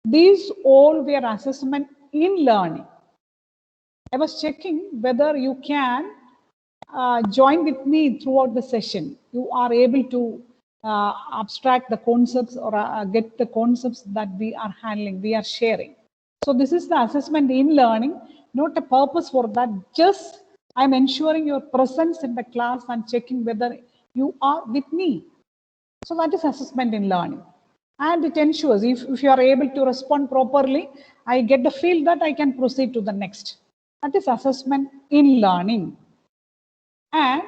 These all were assessment in learning. I was checking whether you can join with me throughout the session. You are able to abstract the concepts or get the concepts that we are handling, we are sharing. So this is the assessment in learning, not a purpose for that. Just I'm ensuring your presence in the class and checking whether you are with me. So that is assessment in learning. And it ensures if you are able to respond properly, I get the feel that I can proceed to the next. That is assessment in learning. And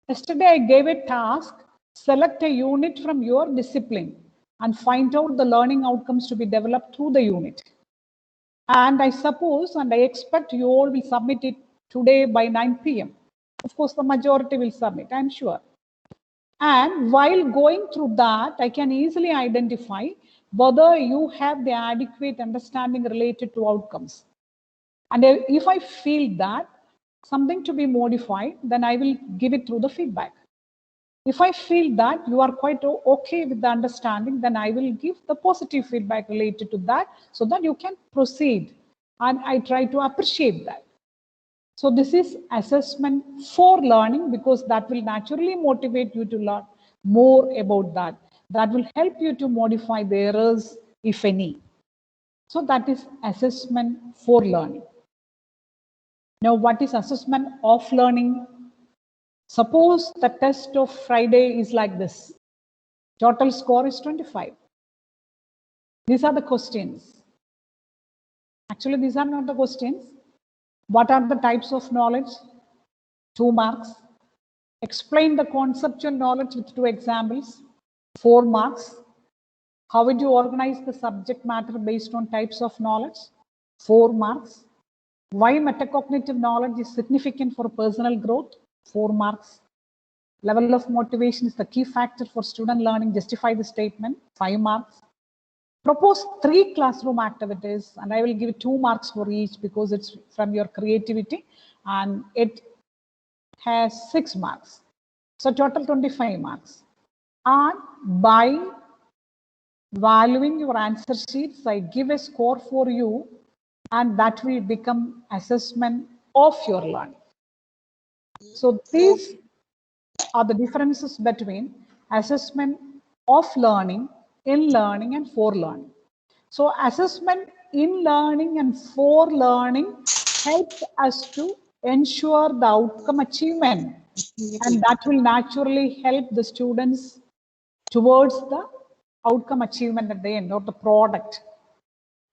yesterday I gave a task, select a unit from your discipline and find out the learning outcomes to be developed through the unit. And I suppose and I expect you all will submit it today by 9 p.m. Of course, the majority will submit, I'm sure. And while going through that, I can easily identify whether you have the adequate understanding related to outcomes. And if I feel that something to be modified, then I will give it through the feedback. If I feel that you are quite okay with the understanding, then I will give the positive feedback related to that so that you can proceed. And I try to appreciate that. So this is assessment for learning, because that will naturally motivate you to learn more about that. That will help you to modify the errors, if any. So that is assessment for learning. Now, what is assessment of learning? Suppose the test of Friday is like this. Total score is 25. These are the questions. Actually, these are not the questions. What are the types of knowledge? 2 marks. Explain the conceptual knowledge with 2 examples, 4 marks. How would you organize the subject matter based on types of knowledge? 4 marks. Why metacognitive knowledge is significant for personal growth? 4 marks. Level of motivation is the key factor for student learning. Justify the statement. 5 marks. Propose 3 classroom activities, and I will give 2 marks for each because it's from your creativity, and it has 6 marks. So total 25 marks. And by valuing your answer sheets, I give a score for you, and that will become assessment of your learning. So these are the differences between assessment of learning, in learning, and for learning. So assessment in learning and for learning helps us to ensure the outcome achievement, and that will naturally help the students towards the outcome achievement at the end, or the product.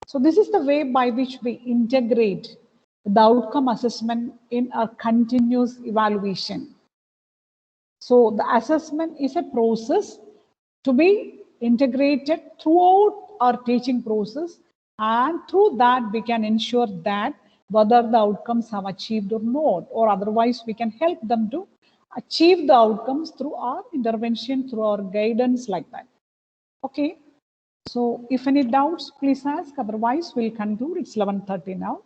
So this is the way by which we integrate the outcome assessment in a continuous evaluation. So the assessment is a process to be integrated throughout our teaching process, and through that we can ensure that whether the outcomes have achieved or not, or otherwise we can help them to achieve the outcomes through our intervention, through our guidance, like that. Okay, so if any doubts, please ask. Otherwise, we'll conclude. It's 11:30 now.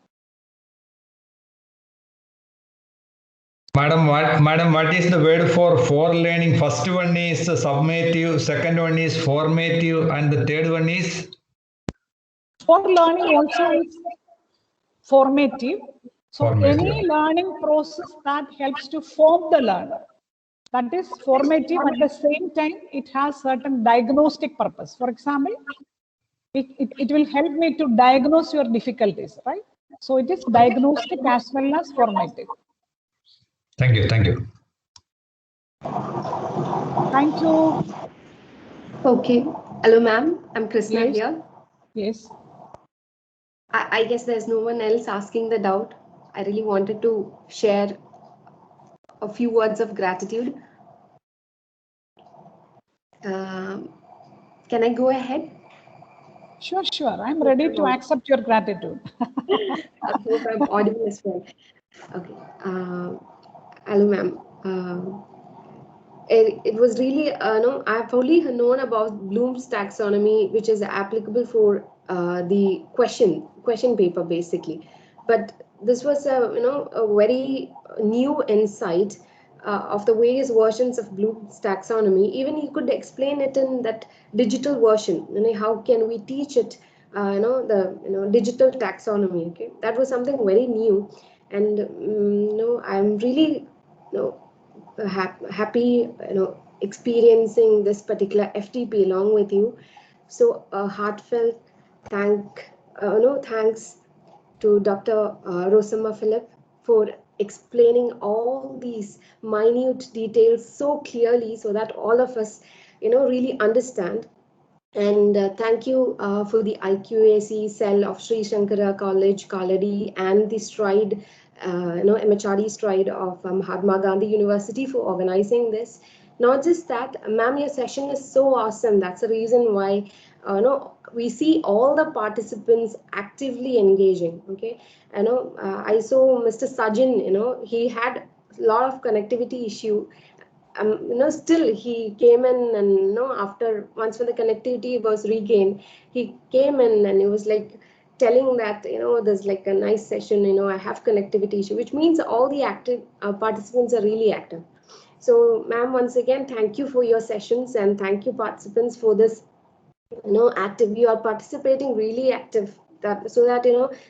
Madam, what is the word for learning? First one is summative, second one is formative, and the third one is? For learning also is formative. So Formative. any learning process that helps to form the learner, that is formative. At the same time, it has certain diagnostic purpose. For example, it will help me to diagnose your difficulties, right? So it is diagnostic as well as formative. Thank you. Thank you. Thank you. Okay. Hello, ma'am. I'm Krishna here. Yes. I guess there's no one else asking the doubt. I really wanted to share a few words of gratitude. Can I go ahead? Sure, sure. I'm ready to accept your gratitude. I hope I'm audible as well. Okay. Hello, ma'am. It was really, no, I've only known about Bloom's taxonomy, which is applicable for the question paper, basically. But this was a very new insight of the various versions of Bloom's taxonomy. Even he could explain it in that digital version. How can we teach it? The digital taxonomy. Okay, that was something very new, and I'm really happy experiencing this particular FTP along with you. So a heartfelt thanks to Dr. Rosamma Philip for explaining all these minute details so clearly, so that all of us really understand. And thank you for the IQAC cell of Sri Shankara College, Kaladi, and the Stride, MHRD Stride of Mahatma Gandhi University for organizing this. Not just that, ma'am, your session is so awesome. That's the reason why we see all the participants actively engaging. Okay, I saw Mr. Sajin. He had a lot of connectivity issue. Still he came in, and after once when the connectivity was regained, he came in and he was like telling that there's like a nice session. I have connectivity issue, which means all the active participants are really active. So, ma'am, once again, thank you for your sessions, and thank you participants for this. Active. You are participating really active. So that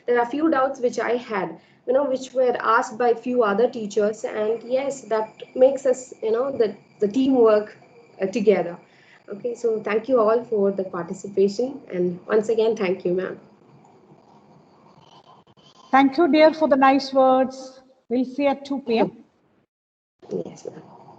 there are few doubts which I had. Which were asked by few other teachers, and yes, that makes us, the teamwork together. Okay, so thank you all for the participation, and once again, thank you, ma'am. Thank you, dear, for the nice words. We'll see at 2 p.m. Yes, ma'am.